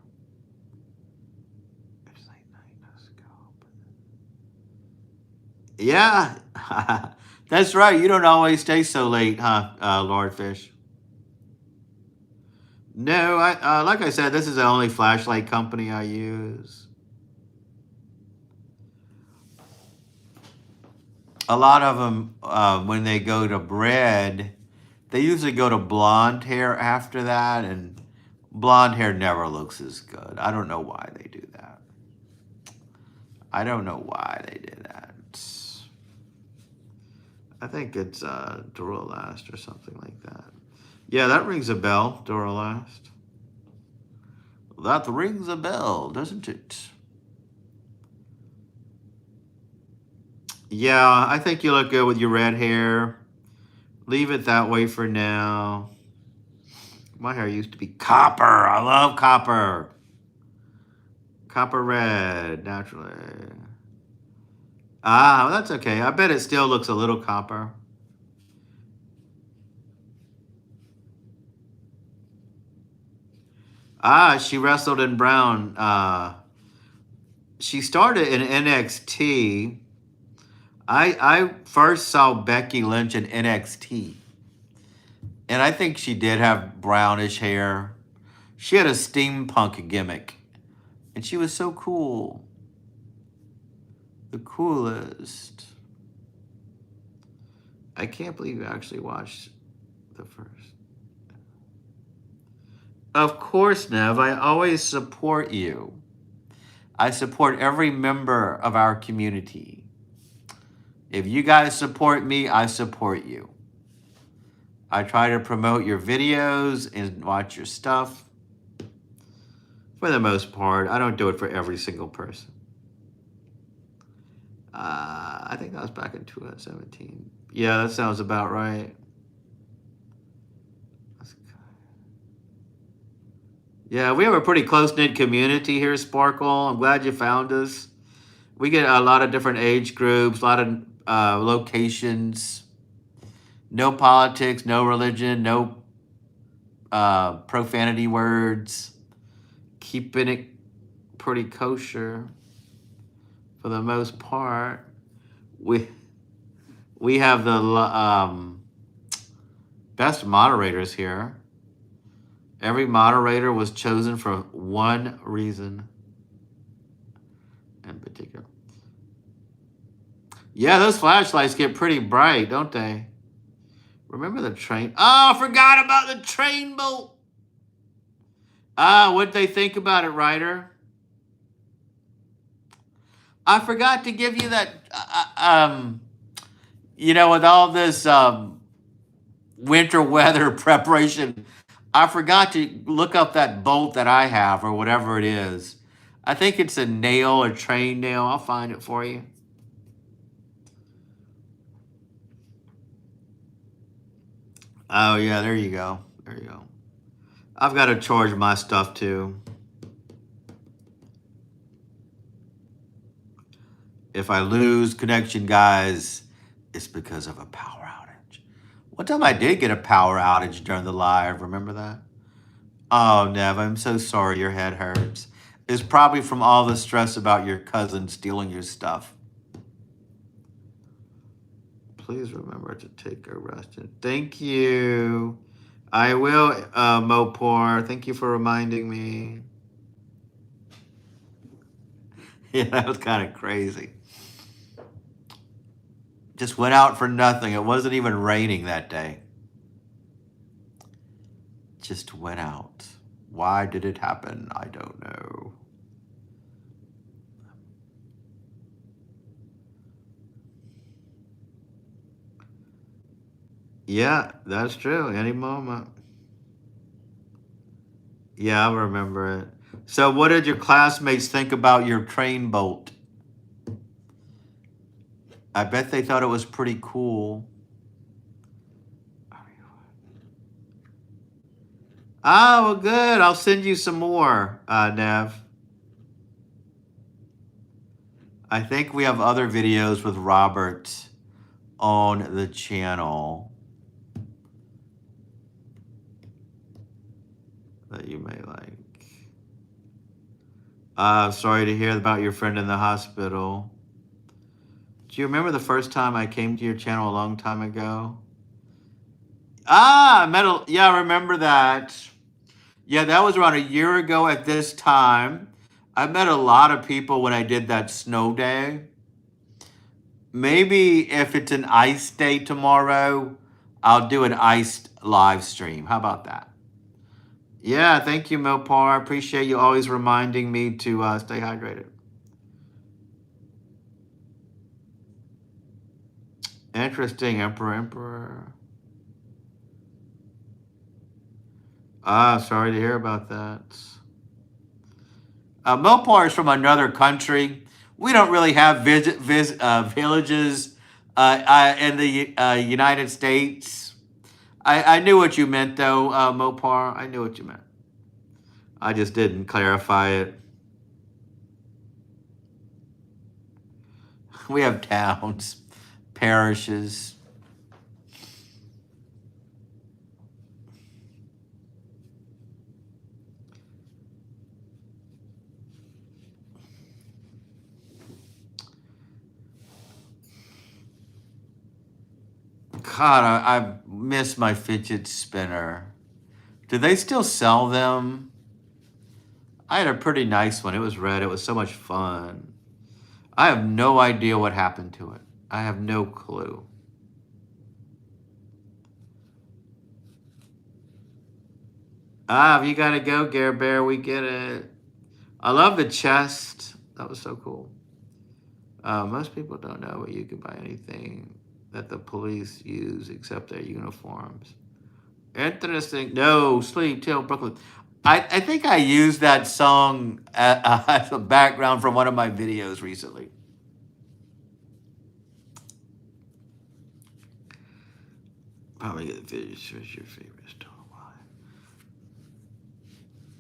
Speaker 1: Yeah, that's right. You don't always stay so late, huh, Lord Fish? No, like I said, this is the only flashlight company I use. A lot of them, when they go to red, they usually go to blonde hair after that, and blonde hair never looks as good. I don't know why they do that. I don't know why they did that. I think it's Duralast or something like that. Yeah, that rings a bell, Duralast. That rings a bell, doesn't it? Yeah, I think you look good with your red hair. Leave it that way for now. My hair used to be copper. I love copper. Copper red, naturally. Ah, well, that's okay. I bet it still looks a little copper. Ah, she wrestled in brown. She started in NXT. I first saw Becky Lynch in NXT, and I think she did have brownish hair. She had a steampunk gimmick, and she was so cool. The coolest. I can't believe you actually watched the first. Of course, Nev. I always support you. I support every member of our community. If you guys support me, I support you. I try to promote your videos and watch your stuff. For the most part, I don't do it for every single person. I think that was back in 2017. Yeah, that sounds about right. Yeah, we have a pretty close-knit community here, Sparkle. I'm glad you found us. We get a lot of different age groups, a lot of locations. No politics, no religion, no profanity words. Keeping it pretty kosher for the most part. We have the best moderators here. Every moderator was chosen for one reason in particular. Yeah, those flashlights get pretty bright, don't they? Remember the train? Oh, I forgot about the train bolt. Ah, what'd they think about it, Ryder? I forgot to give you that. With all this winter weather preparation, I forgot to look up that bolt that I have or whatever it is. I think it's a nail, a train nail. I'll find it for you. Oh, yeah, there you go. There you go. I've got to charge my stuff too. If I lose connection, guys, it's because of a power outage. One time I did get a power outage during the live. Remember that? Oh, Nev, I'm so sorry your head hurts. It's probably from all the stress about your cousin stealing your stuff. Please remember to take a rest. Thank you. I will, Mopor. Thank you for reminding me. Yeah, that was kind of crazy. Just went out for nothing. It wasn't even raining that day. Just went out. Why did it happen? I don't know. Yeah, that's true. Any moment. Yeah, I remember it. So, what did your classmates think about your train bolt? I bet they thought it was pretty cool. Oh, well, good. I'll send you some more, Nev. I think we have other videos with Robert on the channel that you may like. Sorry to hear about your friend in the hospital. Do you remember the first time I came to your channel a long time ago? Yeah, I remember that. Yeah, that was around a year ago at this time. I met a lot of people when I did that snow day. Maybe if it's an ice day tomorrow, I'll do an iced live stream. How about that? Yeah, thank you, Mopar. I appreciate you always reminding me to stay hydrated. Interesting, Emperor. Sorry to hear about that. Mopar is from another country. We don't really have villages in the United States. I knew what you meant, though, Mopar. I knew what you meant. I just didn't clarify it. We have towns, parishes. God, I miss my fidget spinner. Do they still sell them? I had a pretty nice one. It was red. It was so much fun. I have no idea what happened to it. I have no clue. Ah, you gotta go, Gare Bear. We get it. I love the chest. That was so cool. Most people don't know, but you can buy anything that the police use except their uniforms. Interesting. No, Sleep Till Brooklyn. I think I used that song as a background for one of my videos recently. Probably get the videos. What's your favorite store? Why?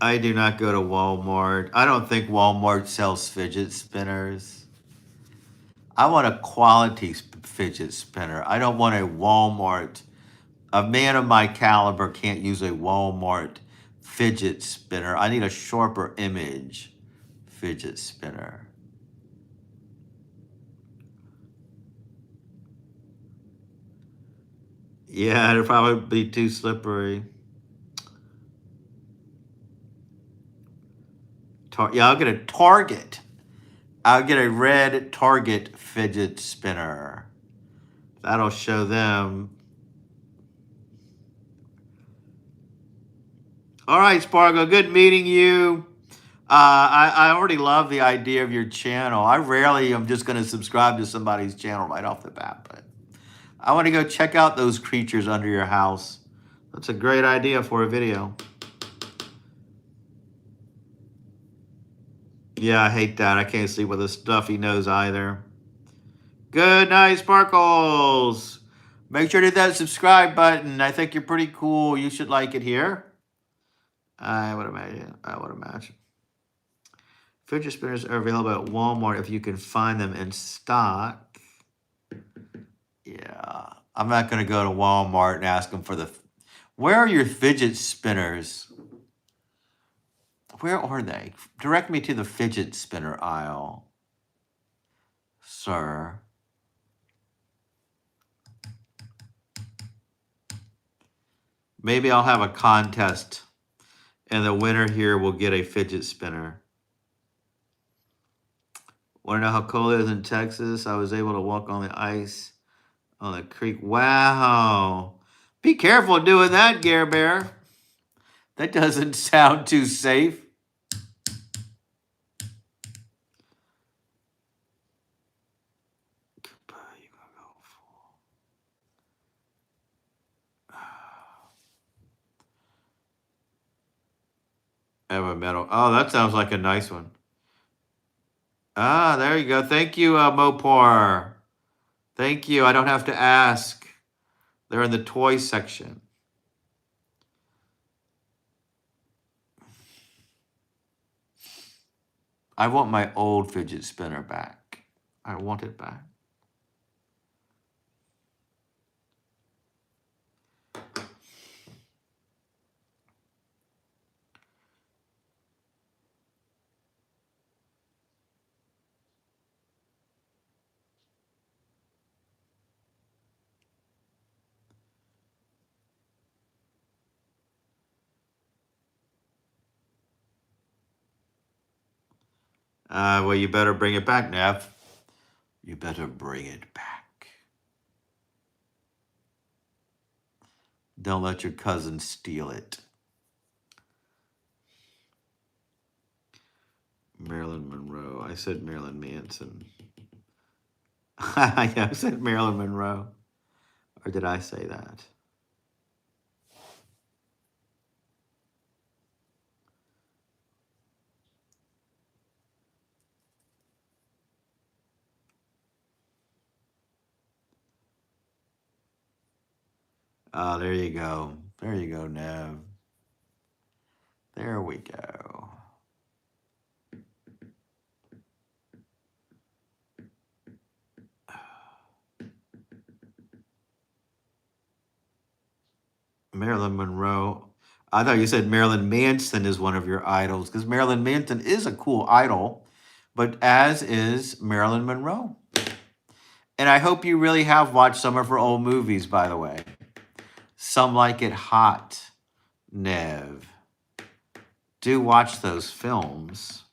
Speaker 1: I do not go to Walmart. I don't think Walmart sells fidget spinners. I want a quality fidget spinner. I don't want a Walmart. A man of my caliber can't use a Walmart fidget spinner. I need a sharper image fidget spinner. Yeah, it'd probably be too slippery. Yeah, I'll get a Target. I'll get a red Target fidget spinner. That'll show them. All right, Spargo, good meeting you. I already love the idea of your channel. I rarely am just going to subscribe to somebody's channel right off the bat, but I want to go check out those creatures under your house. That's a great idea for a video. Yeah, I hate that. I can't sleep with a stuffy nose either. Good night, Sparkles. Make sure to hit that subscribe button. I think you're pretty cool. You should like it here. I would imagine. Fidget spinners are available at Walmart if you can find them in stock. Yeah. I'm not going to go to Walmart and ask them for the... Where are your fidget spinners? Where are they? Direct me to the fidget spinner aisle, sir. Maybe I'll have a contest and the winner here will get a fidget spinner. Want to know how cold it is in Texas? I was able to walk on the ice on the creek. Wow. Be careful doing that, Gare Bear. That doesn't sound too safe. I have a medal. Oh, that sounds like a nice one. Ah, there you go. Thank you, Mopar. Thank you. I don't have to ask. They're in the toy section. I want my old fidget spinner back. I want it back. Well, you better bring it back, Nev. You better bring it back. Don't let your cousin steal it. Marilyn Monroe. I said Marilyn Manson. Yeah, I said Marilyn Monroe. Or did I say that? There you go. There you go, Nev. There we go. Marilyn Monroe. I thought you said Marilyn Manson is one of your idols because Marilyn Manson is a cool idol, but as is Marilyn Monroe. And I hope you really have watched some of her old movies, by the way. Some Like It Hot, Nev. Do watch those films.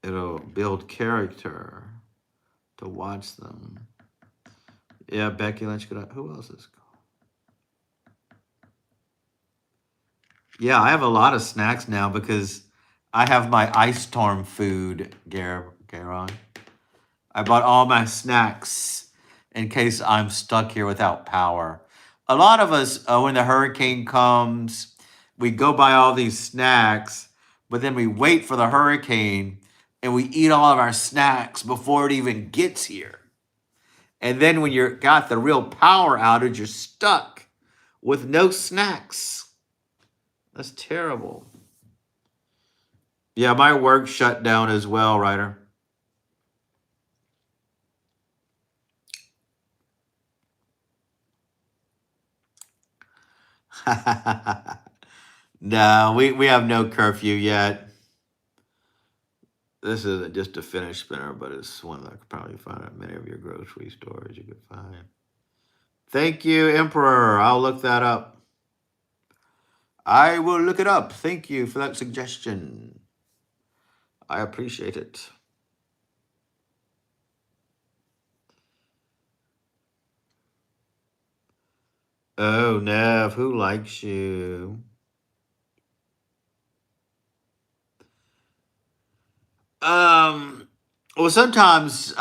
Speaker 1: It'll build character to watch them. Yeah, Becky Lynch. Who else is cool? Yeah, I have a lot of snacks now because I have my ice storm food, Garon. I bought all my snacks in case I'm stuck here without power. A lot of us, when the hurricane comes, we go buy all these snacks, but then we wait for the hurricane and we eat all of our snacks before it even gets here. And then when you're got the real power outage, you're stuck with no snacks. That's terrible. Yeah, my work shut down as well, Ryder. No, we have no curfew yet. This isn't just a finish spinner, but it's one that I could probably find at many of your grocery stores you could find. Thank you, Emperor. I'll look that up. I will look it up. Thank you for that suggestion. I appreciate it. Oh, Nev, who likes you? Well, sometimes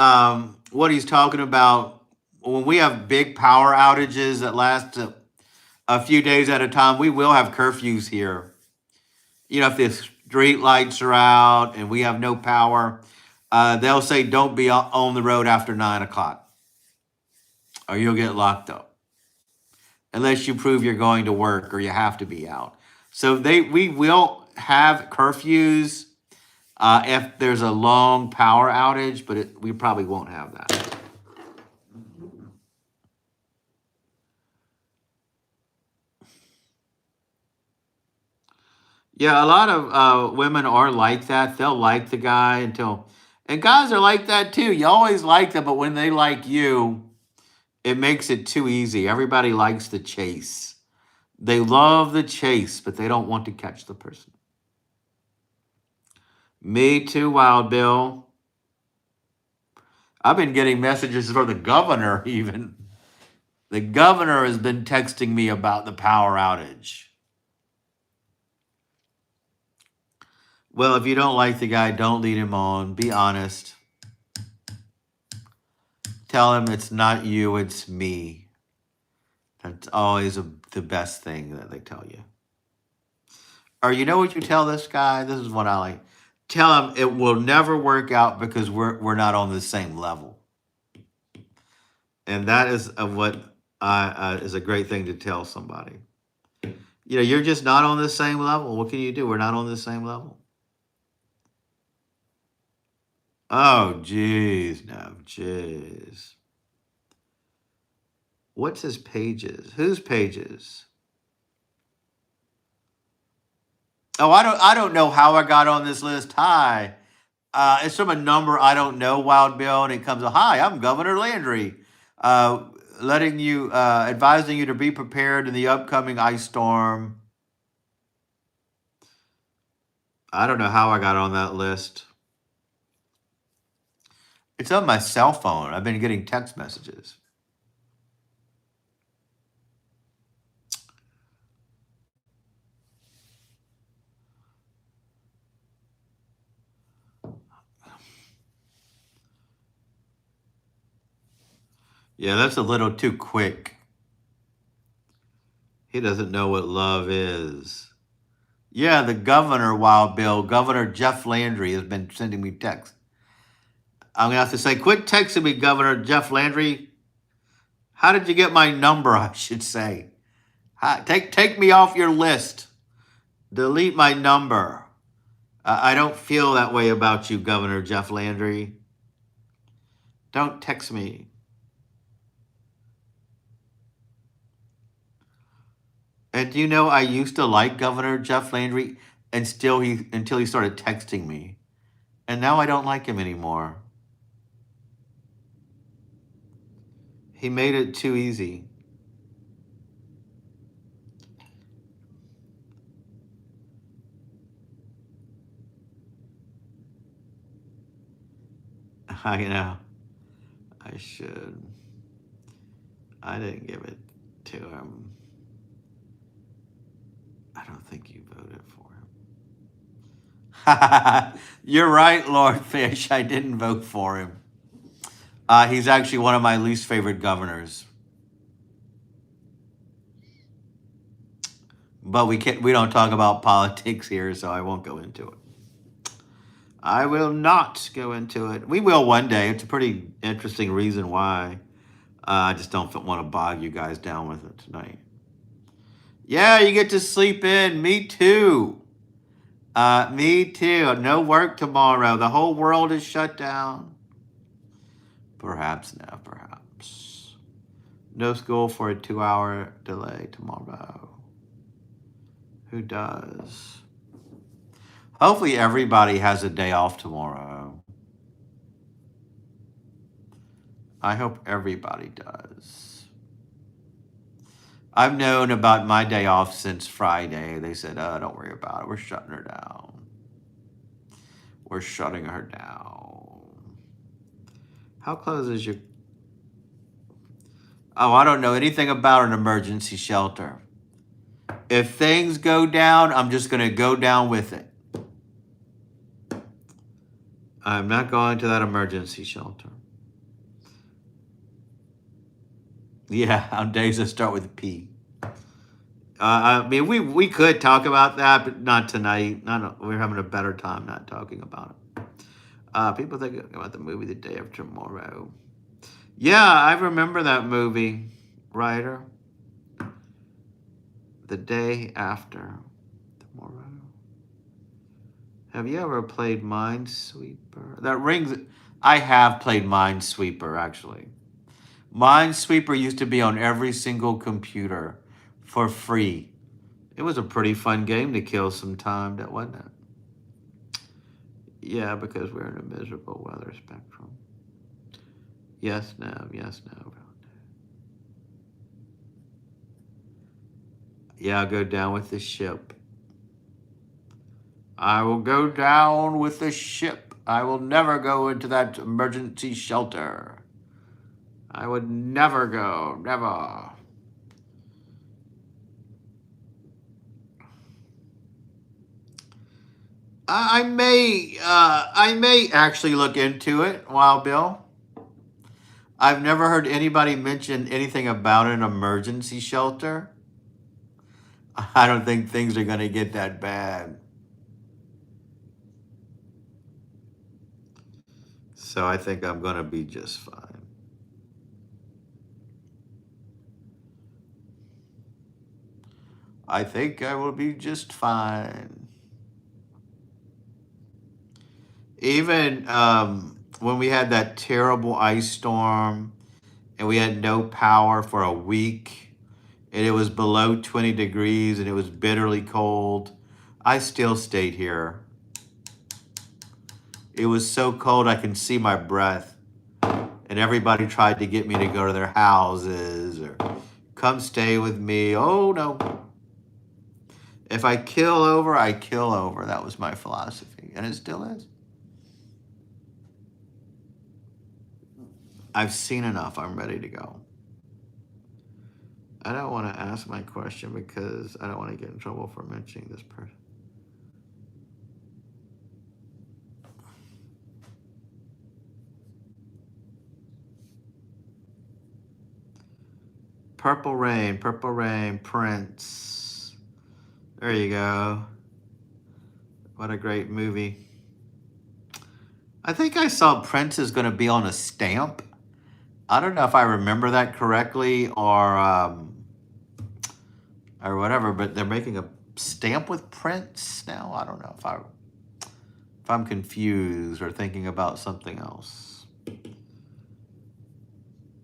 Speaker 1: what he's talking about when we have big power outages that last a few days at a time, we will have curfews here. You know, if the street lights are out and we have no power, they'll say don't be on the road after 9 o'clock, or you'll get locked up unless you prove you're going to work or you have to be out. So we will have curfews if there's a long power outage, but we probably won't have that. Yeah, a lot of women are like that. They'll like the guy and guys are like that too. You always like them, but when they like you, it makes it too easy. Everybody likes the chase. They love the chase, but they don't want to catch the person. Me too, Wild Bill. I've been getting messages from the governor, even. The governor has been texting me about the power outage. Well, if you don't like the guy, don't lead him on. Be honest. Tell him it's not you, it's me. That's always the best thing that they tell you. Or you know what you tell this guy? This is what I like. Tell him it will never work out because we're not on the same level. And that is what is a great thing to tell somebody. You know, you're just not on the same level. What can you do? We're not on the same level. Oh, jeez, no, jeez. What's his pages? Whose pages? Oh, I don't know how I got on this list. Hi. It's from a number I don't know, Wild Bill, and it comes, hi, I'm Governor Landry. Advising you to be prepared in the upcoming ice storm. I don't know how I got on that list. It's on my cell phone. I've been getting text messages. Yeah, that's a little too quick. He doesn't know what love is. Yeah, the governor, Wild Bill, Governor Jeff Landry, has been sending me texts. I'm going to have to say, quit texting me, Governor Jeff Landry. How did you get my number, I should say? Take me off your list. Delete my number. I don't feel that way about you, Governor Jeff Landry. Don't text me. And do you know I used to like Governor Jeff Landry and until he started texting me. And now I don't like him anymore. He made it too easy. I know. I should. I didn't give it to him. I don't think you voted for him. You're right, Lord Fish. I didn't vote for him. He's actually one of my least favorite governors. But we don't talk about politics here, so I won't go into it. I will not go into it. We will one day. It's a pretty interesting reason why. I just don't want to bog you guys down with it tonight. Yeah, you get to sleep in. Me too. Me too. No work tomorrow. The whole world is shut down. Perhaps now, perhaps. No school for a 2-hour delay tomorrow. Who does? Hopefully everybody has a day off tomorrow. I hope everybody does. I've known about my day off since Friday. They said, oh, don't worry about it. We're shutting her down. We're shutting her down. How close is your... Oh, I don't know anything about an emergency shelter. If things go down, I'm just going to go down with it. I'm not going to that emergency shelter. Yeah, on days that start with P. I mean, we could talk about that, but not tonight. We're having a better time not talking about it. People think about the movie The Day After Tomorrow. Yeah, I remember that movie, Ryder. The Day After Tomorrow. Have you ever played Minesweeper? That rings. I have played Minesweeper, actually. Minesweeper used to be on every single computer for free. It was a pretty fun game to kill some time, wasn't it? Yeah, because we're in a miserable weather spectrum. Yes, no, yes, no. Yeah, I'll go down with the ship. I will go down with the ship. I will never go into that emergency shelter. I would never go, never. I may actually look into it, Wild Bill. I've never heard anybody mention anything about an emergency shelter. I don't think things are going to get that bad. So I think I'm going to be just fine. I think I will be just fine. Even when we had that terrible ice storm and we had no power for a week and it was below 20 degrees and it was bitterly cold, I still stayed here. It was so cold I can see my breath. And everybody tried to get me to go to their houses or come stay with me. Oh, no. If I kill over, I kill over. That was my philosophy, and it still is. I've seen enough. I'm ready to go. I don't want to ask my question because I don't want to get in trouble for mentioning this person. Purple Rain, Prince. There you go. What a great movie. I think I saw Prince is going to be on a stamp. I don't know if I remember that correctly or whatever, but they're making a stamp with Prince now. I don't know if I'm confused or thinking about something else.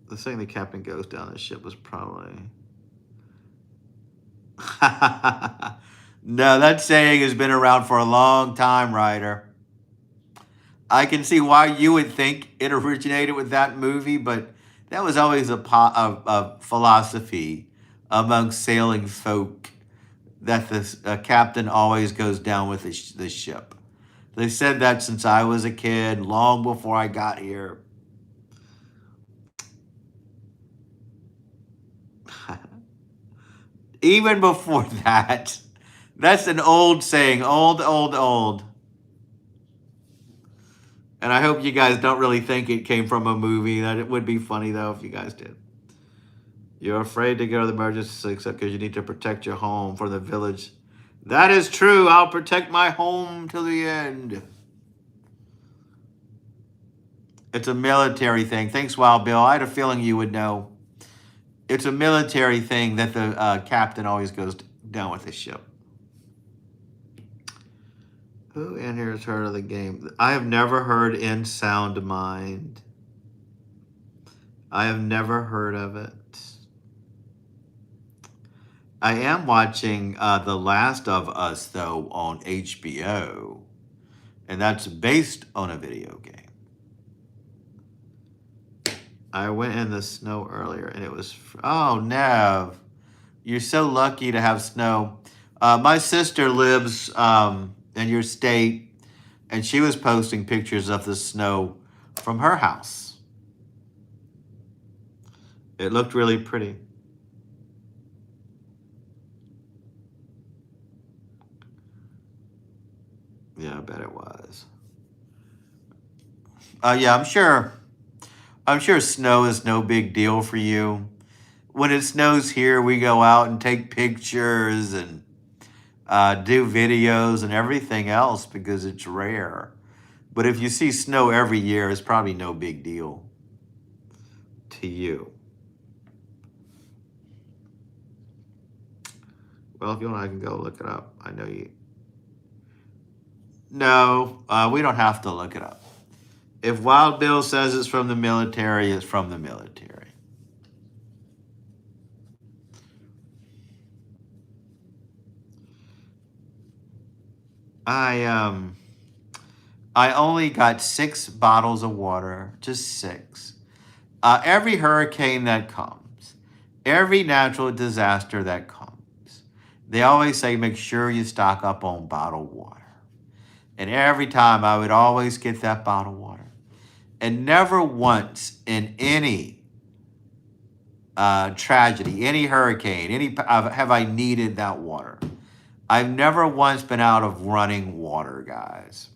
Speaker 1: The saying the captain goes down the ship was probably. No, that saying has been around for a long time, Ryder. I can see why you would think it originated with that movie, but that was always a philosophy among sailing folk that the captain always goes down with the ship. They said that since I was a kid, long before I got here. Even before that. That's an old saying, old, old, old. And I hope you guys don't really think it came from a movie. That it would be funny though if you guys did. You're afraid to go to the emergency except because you need to protect your home from the village. That is true. I'll protect my home till the end. It's a military thing. Thanks, Wild Bill. I had a feeling you would know. It's a military thing that the captain always goes down with his ship. Who in here has heard of the game? I have never heard In Sound Mind. I have never heard of it. I am watching The Last of Us, though, on HBO. And that's based on a video game. I went in the snow earlier and it was, oh, Nev, you're so lucky to have snow. My sister lives in your state and she was posting pictures of the snow from her house. It looked really pretty. Yeah, I bet it was. Yeah, I'm sure snow is no big deal for you. When it snows here, we go out and take pictures and do videos and everything else because it's rare. But if you see snow every year, it's probably no big deal to you. Well, if you want, I can go look it up. I know you. No, we don't have to look it up. If Wild Bill says it's from the military, it's from the military. I only got 6 bottles of water, just 6. Every hurricane that comes, every natural disaster that comes, they always say make sure you stock up on bottled water. And every time I would always get that bottled water. And never once in any tragedy, any hurricane, have I needed that water. I've never once been out of running water, guys.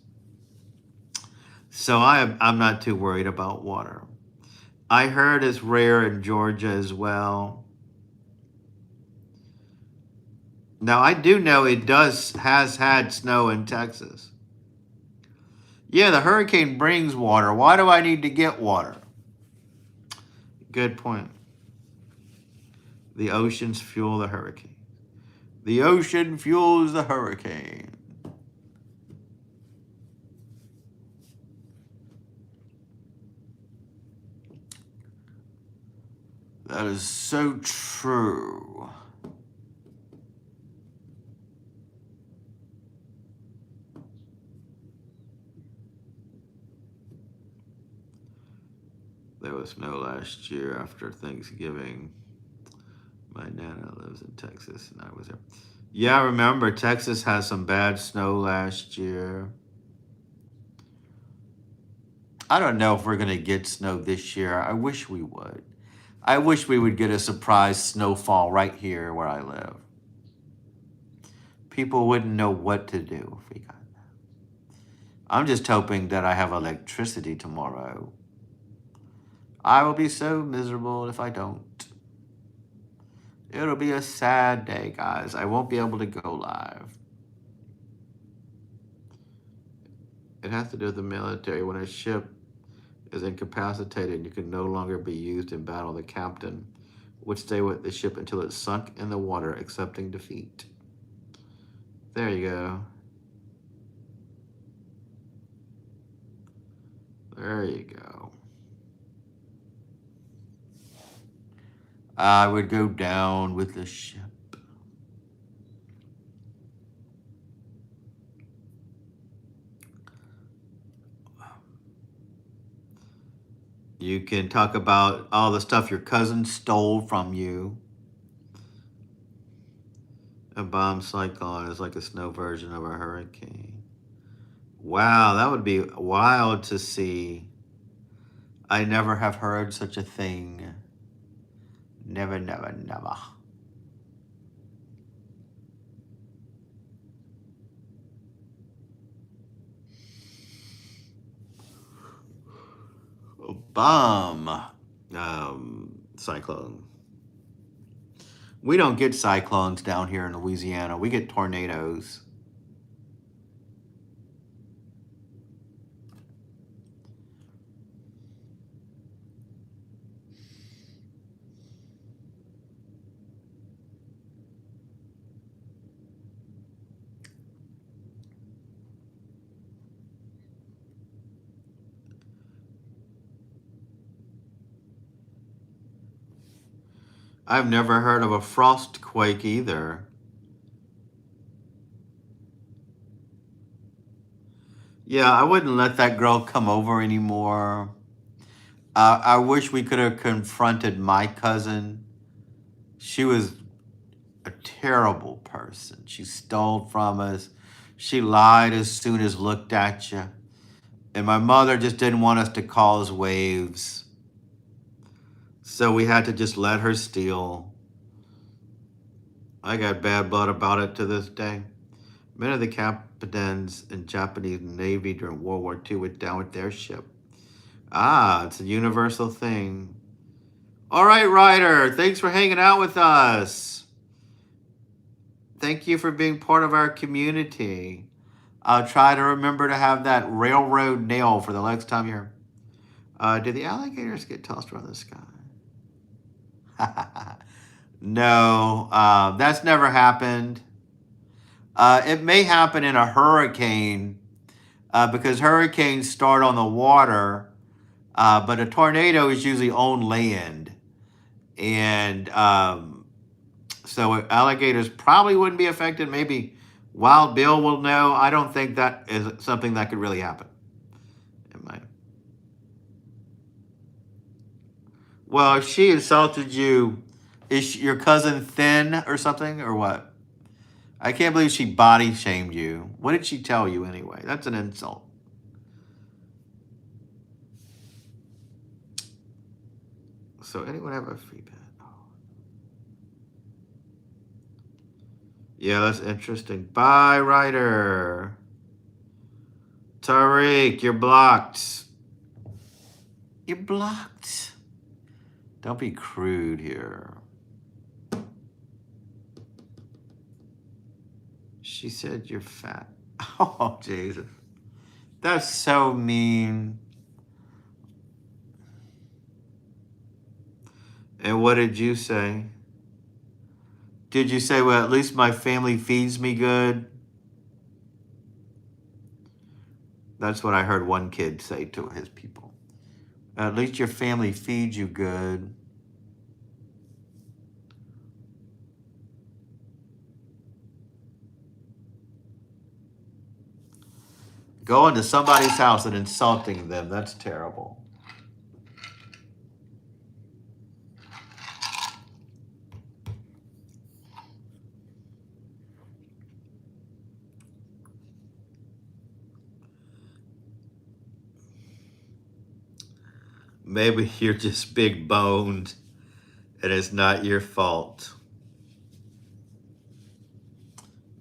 Speaker 1: So I'm not too worried about water. I heard it's rare in Georgia as well. Now I do know it has had snow in Texas. Yeah, the hurricane brings water. Why do I need to get water? Good point. The oceans fuel the hurricane. The ocean fuels the hurricane. That is so true. There was snow last year after Thanksgiving. My nana lives in Texas and I was there. Yeah, I remember Texas had some bad snow last year. I don't know if we're going to get snow this year. I wish we would. I wish we would get a surprise snowfall right here where I live. People wouldn't know what to do if we got that. I'm just hoping that I have electricity tomorrow. I will be so miserable if I don't. It'll be a sad day, guys. I won't be able to go live. It has to do with the military. When a ship is incapacitated and you can no longer be used in battle. The captain would stay with the ship until it sunk in the water, accepting defeat. There you go. There you go. I would go down with the ship. You can talk about all the stuff your cousin stole from you. A bomb cyclone is like a snow version of a hurricane. Wow, that would be wild to see. I never have heard such a thing. Never, never, never. Bomb cyclone. We don't get cyclones down here in Louisiana. We get tornadoes. I've never heard of a frost quake either. Yeah, I wouldn't let that girl come over anymore. I wish we could have confronted my cousin. She was a terrible person. She stole from us. She lied as soon as looked at you. And my mother just didn't want us to cause waves. So we had to just let her steal. I got bad blood about it to this day. Many of the captains in Japanese Navy during World War II went down with their ship. Ah, it's a universal thing. All right, Ryder, thanks for hanging out with us. Thank you for being part of our community. I'll try to remember to have that railroad nail for the next time you're here. Do the alligators get tossed around the sky? No, that's never happened. It may happen in a hurricane because hurricanes start on the water, but a tornado is usually on land. And so alligators probably wouldn't be affected. Maybe Wild Bill will know. I don't think that is something that could really happen. It might. Well, if she insulted you, is your cousin thin or something or what? I can't believe she body shamed you. What did she tell you anyway? That's an insult. So anyone have a free bet? Oh. Yeah, that's interesting. Bye, Ryder. Tariq, you're blocked. You're blocked. Don't be crude here. She said you're fat. Oh, Jesus. That's so mean. And what did you say? Did you say, well, at least my family feeds me good? That's what I heard one kid say to his people. At least your family feeds you good. Going to somebody's house and insulting them, that's terrible. Maybe you're just big boned and it's not your fault.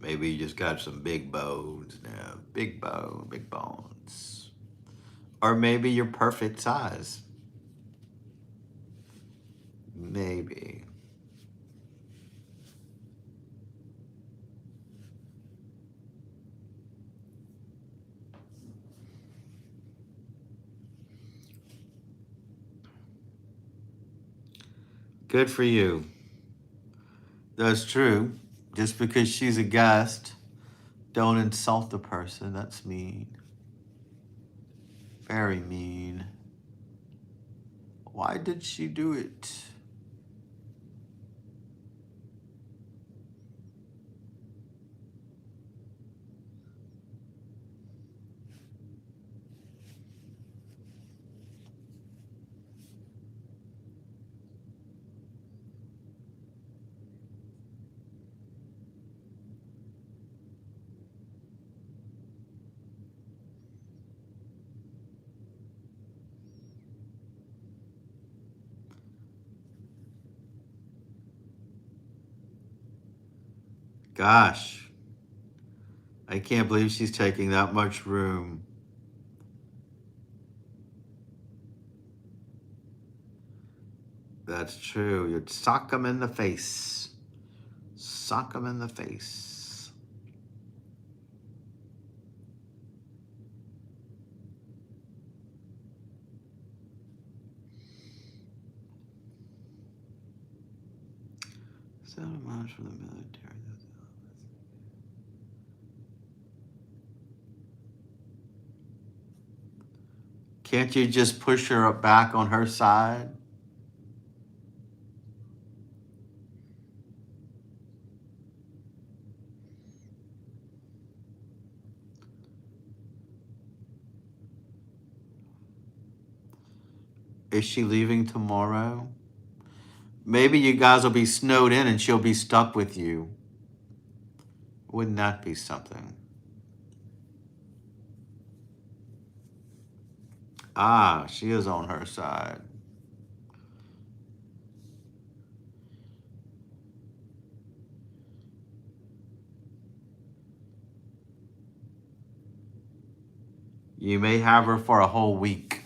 Speaker 1: Maybe you just got some big bones now. Big bones. Or maybe you're perfect size. Maybe. Good for you. That's true. Just because she's a guest, don't insult the person. That's mean. Very mean. Why did she do it? Gosh, I can't believe she's taking that much room. That's true. You'd sock him in the face. Sock him in the face. So much for the military. Can't you just push her back on her side? Is she leaving tomorrow? Maybe you guys will be snowed in and she'll be stuck with you. Wouldn't that be something? Ah, she is on her side. You may have her for a whole week.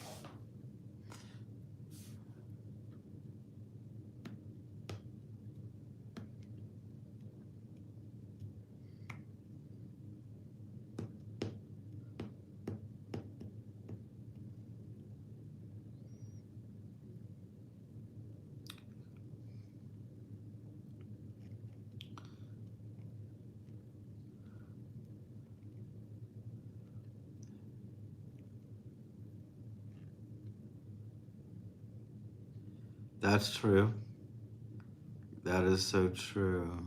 Speaker 1: That's true. That is so true.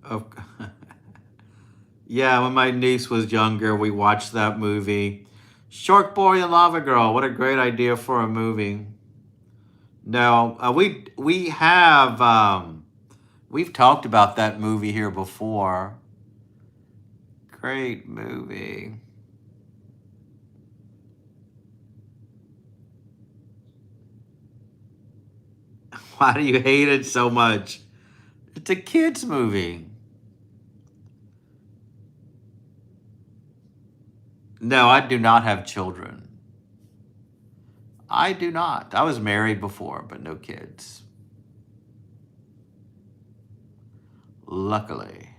Speaker 1: Oh, yeah, when my niece was younger, we watched that movie. Shark Boy and Lava Girl. What a great idea for a movie. No, we have we've talked about that movie here before. Great movie. Why do you hate it so much? It's a kids movie. No, I do not have children. I do not. I was married before, but no kids. Luckily.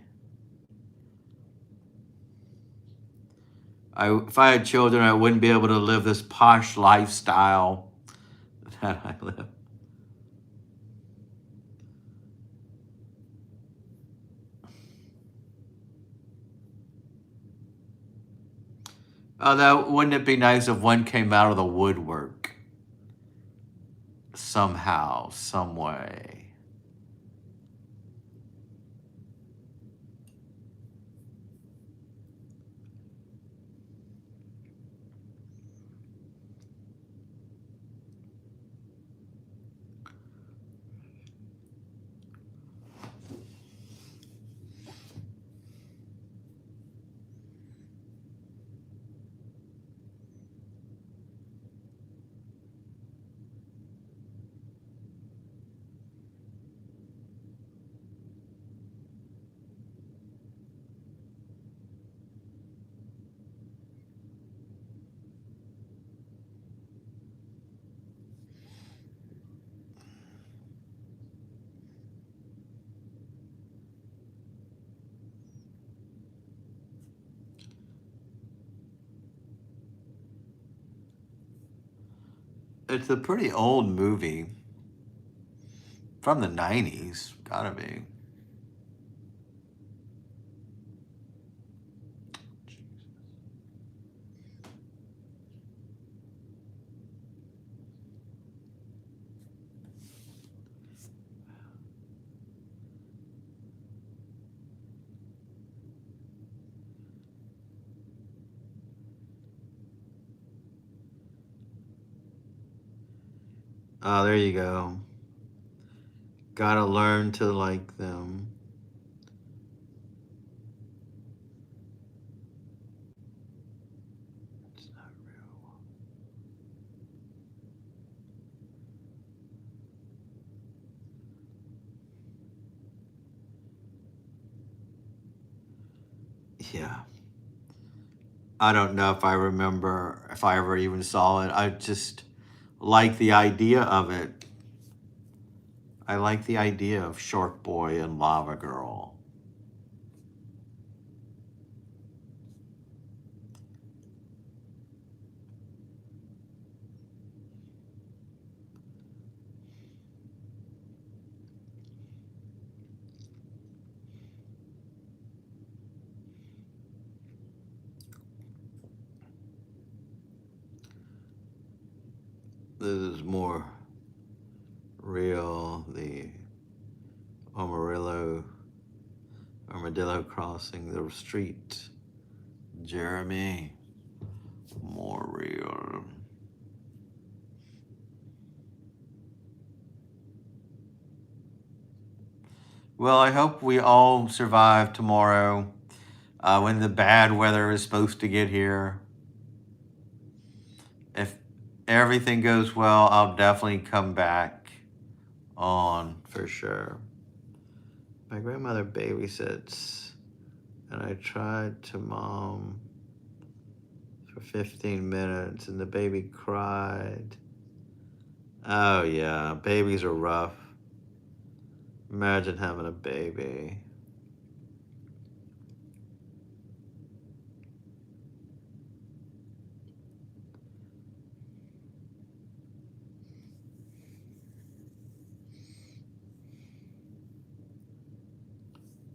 Speaker 1: If I had children, I wouldn't be able to live this posh lifestyle that I live. Although, wouldn't it be nice if one came out of the woodwork somehow, some way? It's a pretty old movie from the 90s. Gotta be. Oh, there you go. Gotta learn to like them. It's not real. Yeah. I don't know if I remember if I ever even saw it. I just like the idea of it. I like the idea of Shark Boy and Lava Girl. This is more real. The armadillo crossing the street. Jeremy, more real. Well, I hope we all survive tomorrow when the bad weather is supposed to get here. If everything goes well, I'll definitely come back on for sure. My grandmother babysits, and I tried to mom for 15 minutes, and the baby cried. Oh, yeah, babies are rough. Imagine having a baby.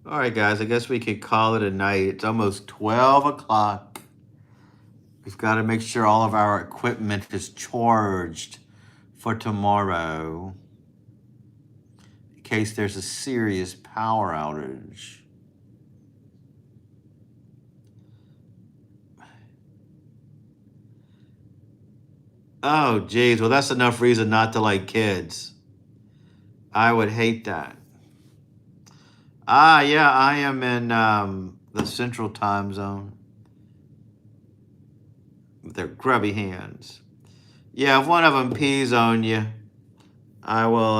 Speaker 1: All right, guys, I guess we could call it a night. It's almost 12 o'clock. We've got to make sure all of our equipment is charged for tomorrow in case there's a serious power outage. Oh, geez. Well, that's enough reason not to like kids. I would hate that. Ah, yeah, I am in the central time zone with their grubby hands. Yeah, if one of them pees on you, I will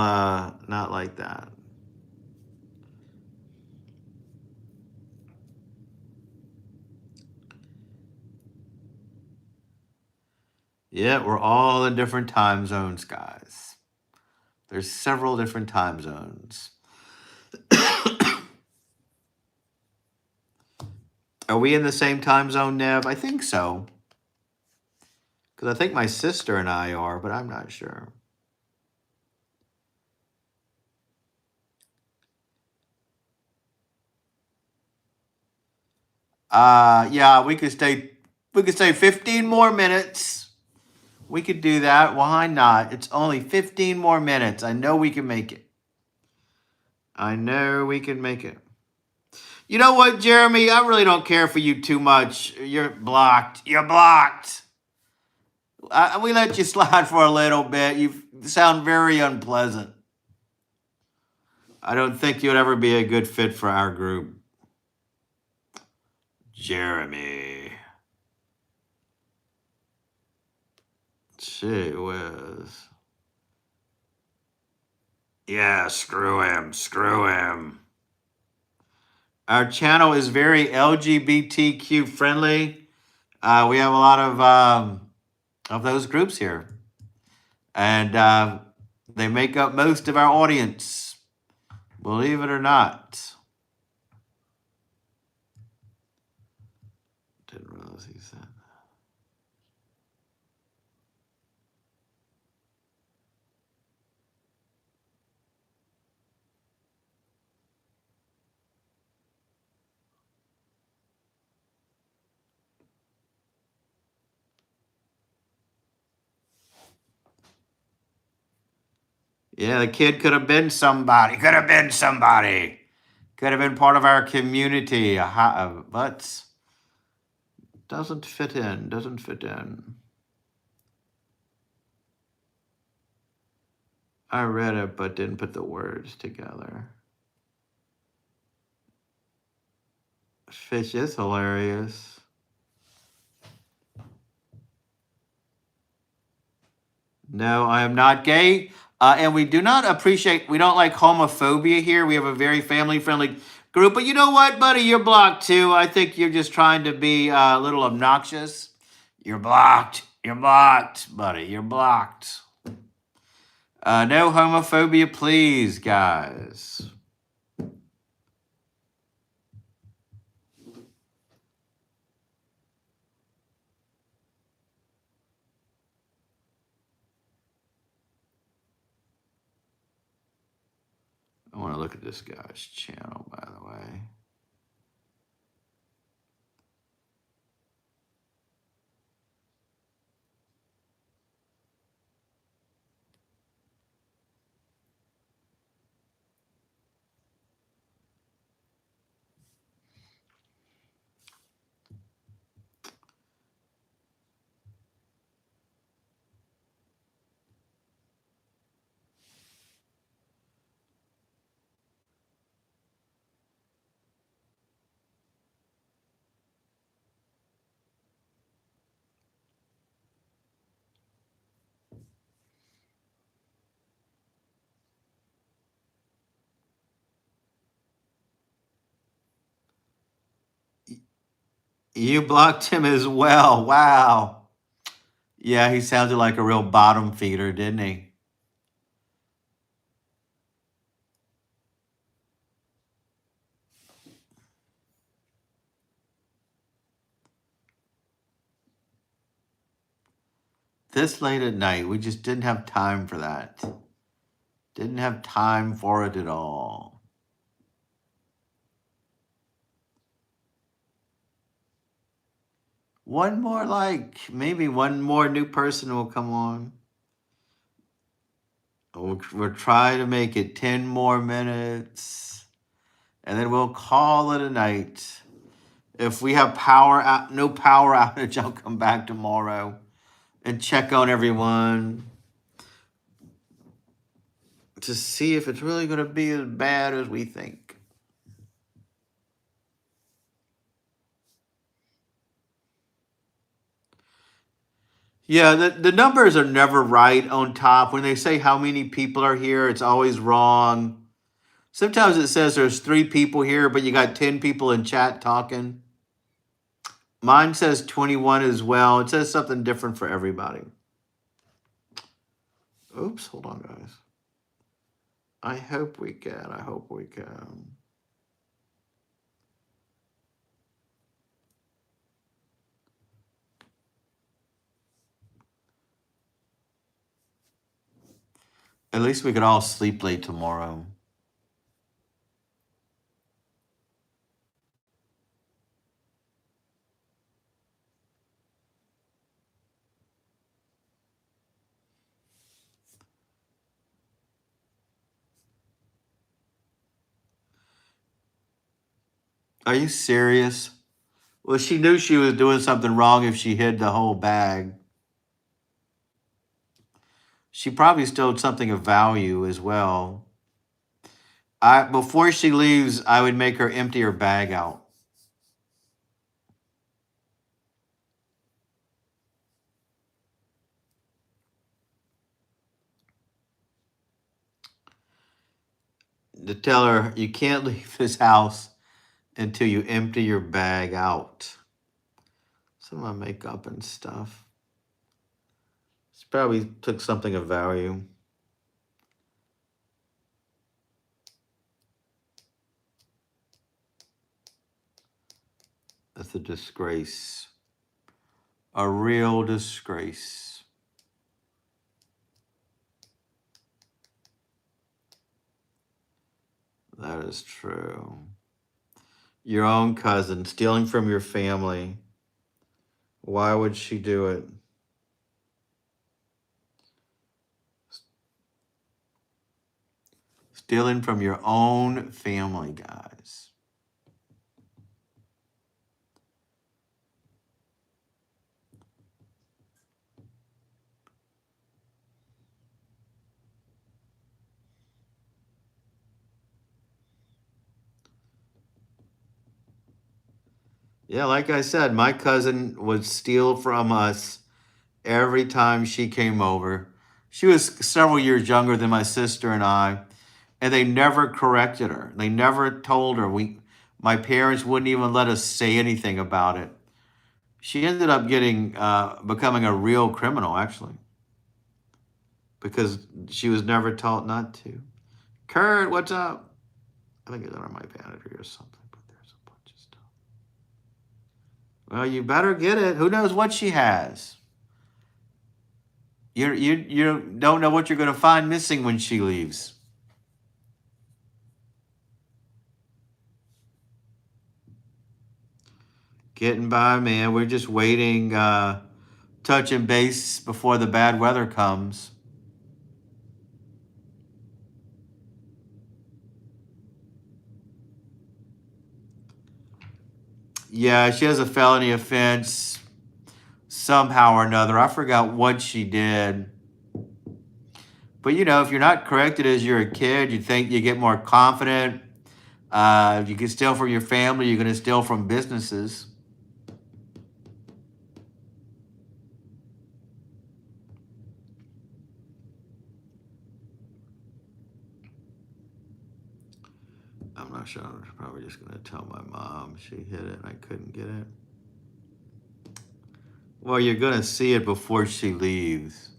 Speaker 1: not like that. Yeah, we're all in different time zones, guys. There's several different time zones. Are we in the same time zone, Nev? I think so. Because I think my sister and I are, but I'm not sure. Yeah, we could stay 15 more minutes. We could do that. Why not? It's only 15 more minutes. I know we can make it. I know we can make it. You know what, Jeremy? I really don't care for you too much. You're blocked. You're blocked. We let you slide for a little bit. You sound very unpleasant. I don't think you'd ever be a good fit for our group. Jeremy. Gee whiz. Yeah, screw him. Screw him. Our channel is very LGBTQ friendly. We have a lot of those groups here. And they make up most of our audience. Believe it or not. Didn't realize he said that. Yeah, the kid could have been somebody. Could have been somebody. Could have been part of our community. But doesn't fit in. Doesn't fit in. I read it, but didn't put the words together. Fish is hilarious. No, I am not gay. And we do not appreciate, we don't like homophobia here. We have a very family friendly group. But you know what, buddy? You're blocked too. I think you're just trying to be a little obnoxious. You're blocked. You're blocked, buddy. You're blocked. No homophobia, please, guys. I want to look at this guy's channel, by the way. You blocked him as well. Wow. Yeah, he sounded like a real bottom feeder, didn't he? This late at night, we just didn't have time for that. Didn't have time for it at all. One more, maybe one more new person will come on. We'll try to make it 10 more minutes, and then we'll call it a night. If we have no power outage, I'll come back tomorrow and check on everyone to see if it's really going to be as bad as we think. Yeah, the numbers are never right on top. When they say how many people are here, it's always wrong. Sometimes it says there's 3 people here, but you got 10 people in chat talking. Mine says 21 as well. It says something different for everybody. Oops, hold on, guys. I hope we can. At least we could all sleep late tomorrow. Are you serious? Well, she knew she was doing something wrong if she hid the whole bag. She probably stole something of value as well. I before she leaves, I would make her empty her bag out. To tell her you can't leave this house until you empty your bag out. Some of my makeup and stuff. She probably took something of value. That's a disgrace. A real disgrace. That is true. Your own cousin stealing from your family. Why would she do it? Stealing from your own family, guys. Yeah, like I said, my cousin would steal from us every time she came over. She was several years younger than my sister and I, and they never corrected her. They never told her. My parents wouldn't even let us say anything about it. She ended up becoming a real criminal, actually, because she was never taught not to. Kurt, what's up? I think it's under my vanity or something, but there's a bunch of stuff. Well, you better get it. Who knows what she has? You don't know what you're going to find missing when she leaves. Getting by, man. We're just waiting, touching base before the bad weather comes. Yeah, she has a felony offense somehow or another. I forgot what she did. But if you're not corrected as you're a kid, you think you get more confident. You can steal from your family. You're going to steal from businesses. I'm not sure. I'm probably just going to tell my mom she hit it and I couldn't get it. Well, you're going to see it before she leaves.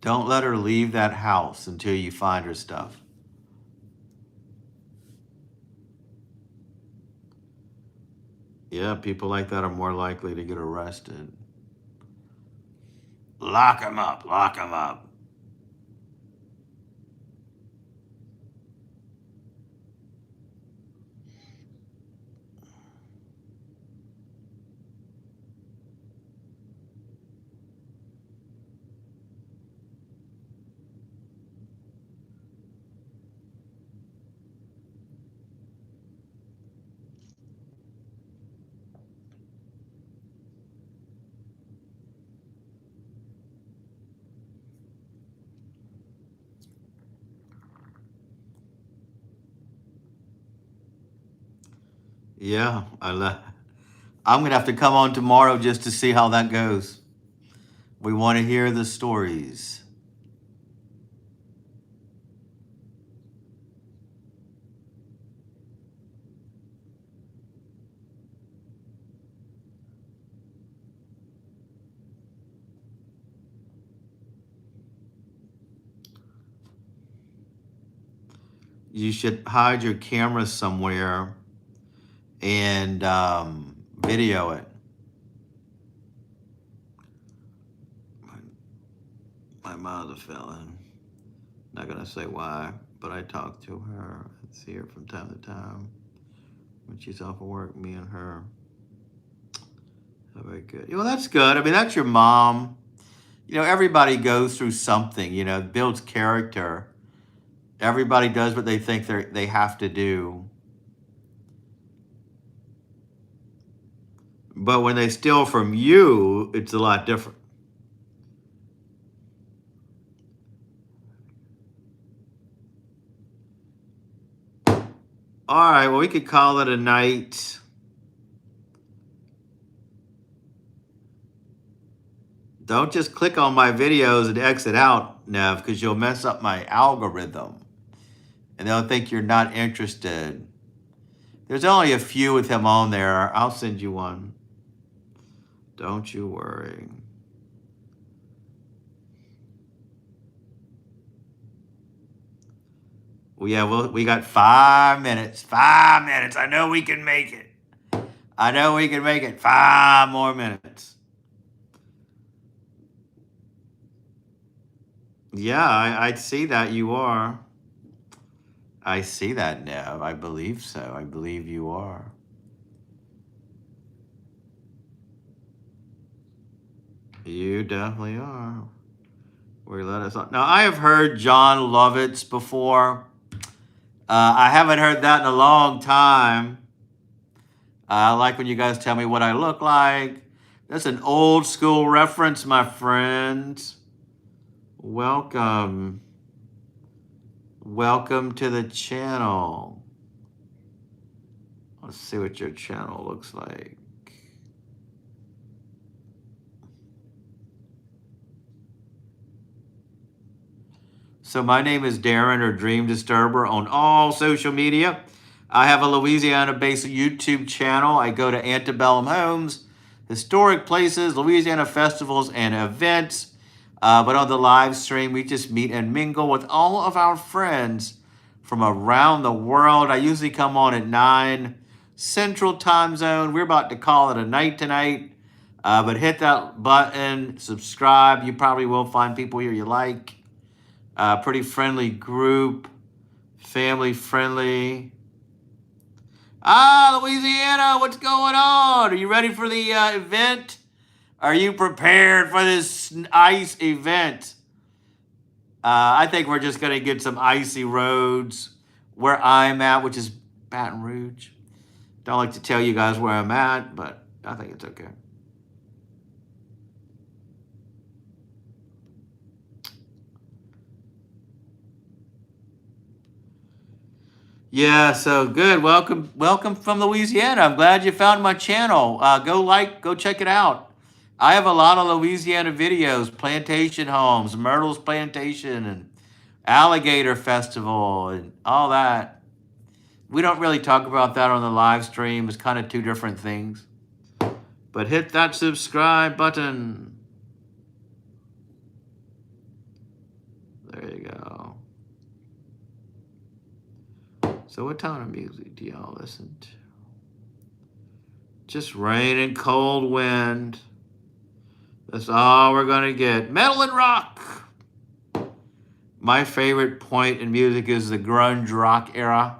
Speaker 1: Don't let her leave that house until you find her stuff. Yeah, people like that are more likely to get arrested. Lock them up. Lock them up. Yeah, I'm going to have to come on tomorrow just to see how that goes. We want to hear the stories. You should hide your camera somewhere and video it. My mother fell in. Not gonna say why, but I talk to her. I see her from time to time when she's off of work. Me and her. Very good. Well, that's good. I mean, that's your mom. Everybody goes through something. It builds character. Everybody does what they think they have to do. But when they steal from you, it's a lot different. All right, well, we could call it a night. Don't just click on my videos and exit out, Nev, because you'll mess up my algorithm. And they'll think you're not interested. There's only a few with him on there. I'll send you one. Don't you worry. Well, yeah, we got 5 minutes. 5 minutes. I know we can make it. 5 more minutes. Yeah, I see that you are. I see that, Nev. I believe so. I believe you are. You definitely are. We let us on. Now, I have heard John Lovitz before. I haven't heard that in a long time. I like when you guys tell me what I look like. That's an old school reference, my friends. Welcome. Welcome to the channel. Let's see what your channel looks like. So my name is Darren, or Dream Disturber, on all social media. I have a Louisiana-based YouTube channel. I go to antebellum homes, historic places, Louisiana festivals, and events. But on the live stream, we just meet and mingle with all of our friends from around the world. I usually come on at 9 Central Time Zone. We're about to call it a night tonight. But hit that button, subscribe. You probably will find people here you like. Pretty friendly group, family friendly. Louisiana, what's going on? Are you ready for the event? Are you prepared for this ice event? I think we're just going to get some icy roads where I'm at, which is Baton Rouge. Don't like to tell you guys where I'm at, but I think it's okay. Yeah, so good. Welcome from Louisiana. I'm glad you found my channel. Go check it out. I have a lot of Louisiana videos, plantation homes, Myrtle's Plantation, and Alligator Festival, and all that. We don't really talk about that on the live stream. It's kind of two different things. But hit that subscribe button. There you go. So what kind of music do y'all listen to? Just rain and cold wind. That's all we're going to get. Metal and rock. My favorite point in music is the grunge rock era.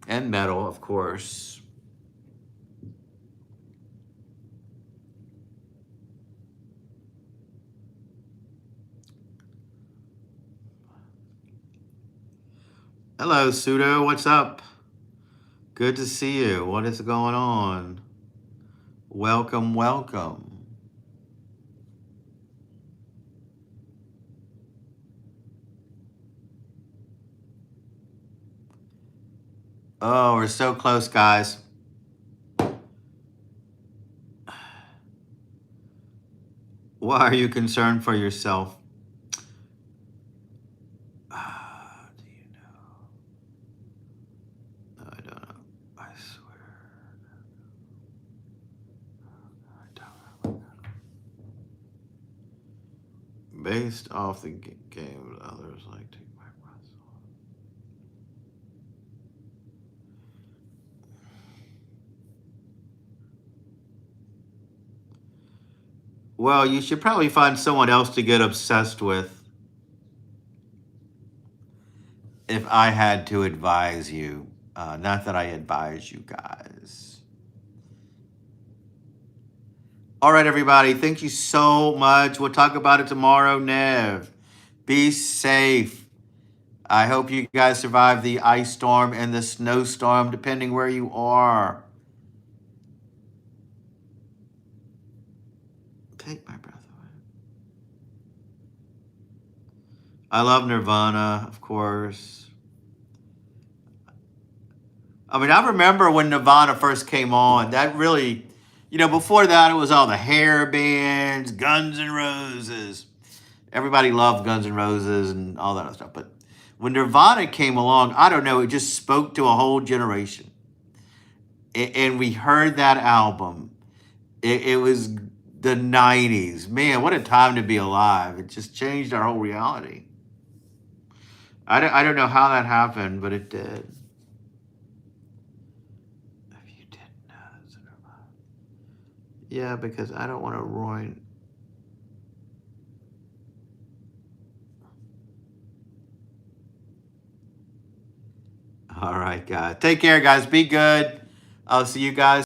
Speaker 1: And metal, of course. Hello, Pseudo. What's up? Good to see you. What is going on? Welcome, welcome. Oh, we're so close, guys. Why are you concerned for yourself? Do you know? I don't know. I swear. I don't know. Based off the game, others like to my breath. Well, you should probably find someone else to get obsessed with if I had to advise you. Not that I advise you guys. All right, everybody. Thank you so much. We'll talk about it tomorrow, Nev. Be safe. I hope you guys survive the ice storm and the snowstorm, depending where you are. Take my breath away. I love Nirvana, of course. I mean, I remember when Nirvana first came on. That really, before that, it was all the hair bands, Guns N' Roses. Everybody loved Guns N' Roses and all that other stuff. But when Nirvana came along, I don't know, it just spoke to a whole generation. And we heard that album. It was the 90s. Man, what a time to be alive. It just changed our whole reality. I don't know how that happened, but it did. If you didn't know, that's Nirvana. Yeah, because I don't want to ruin. All right, guys. Take care, guys. Be good. I'll see you guys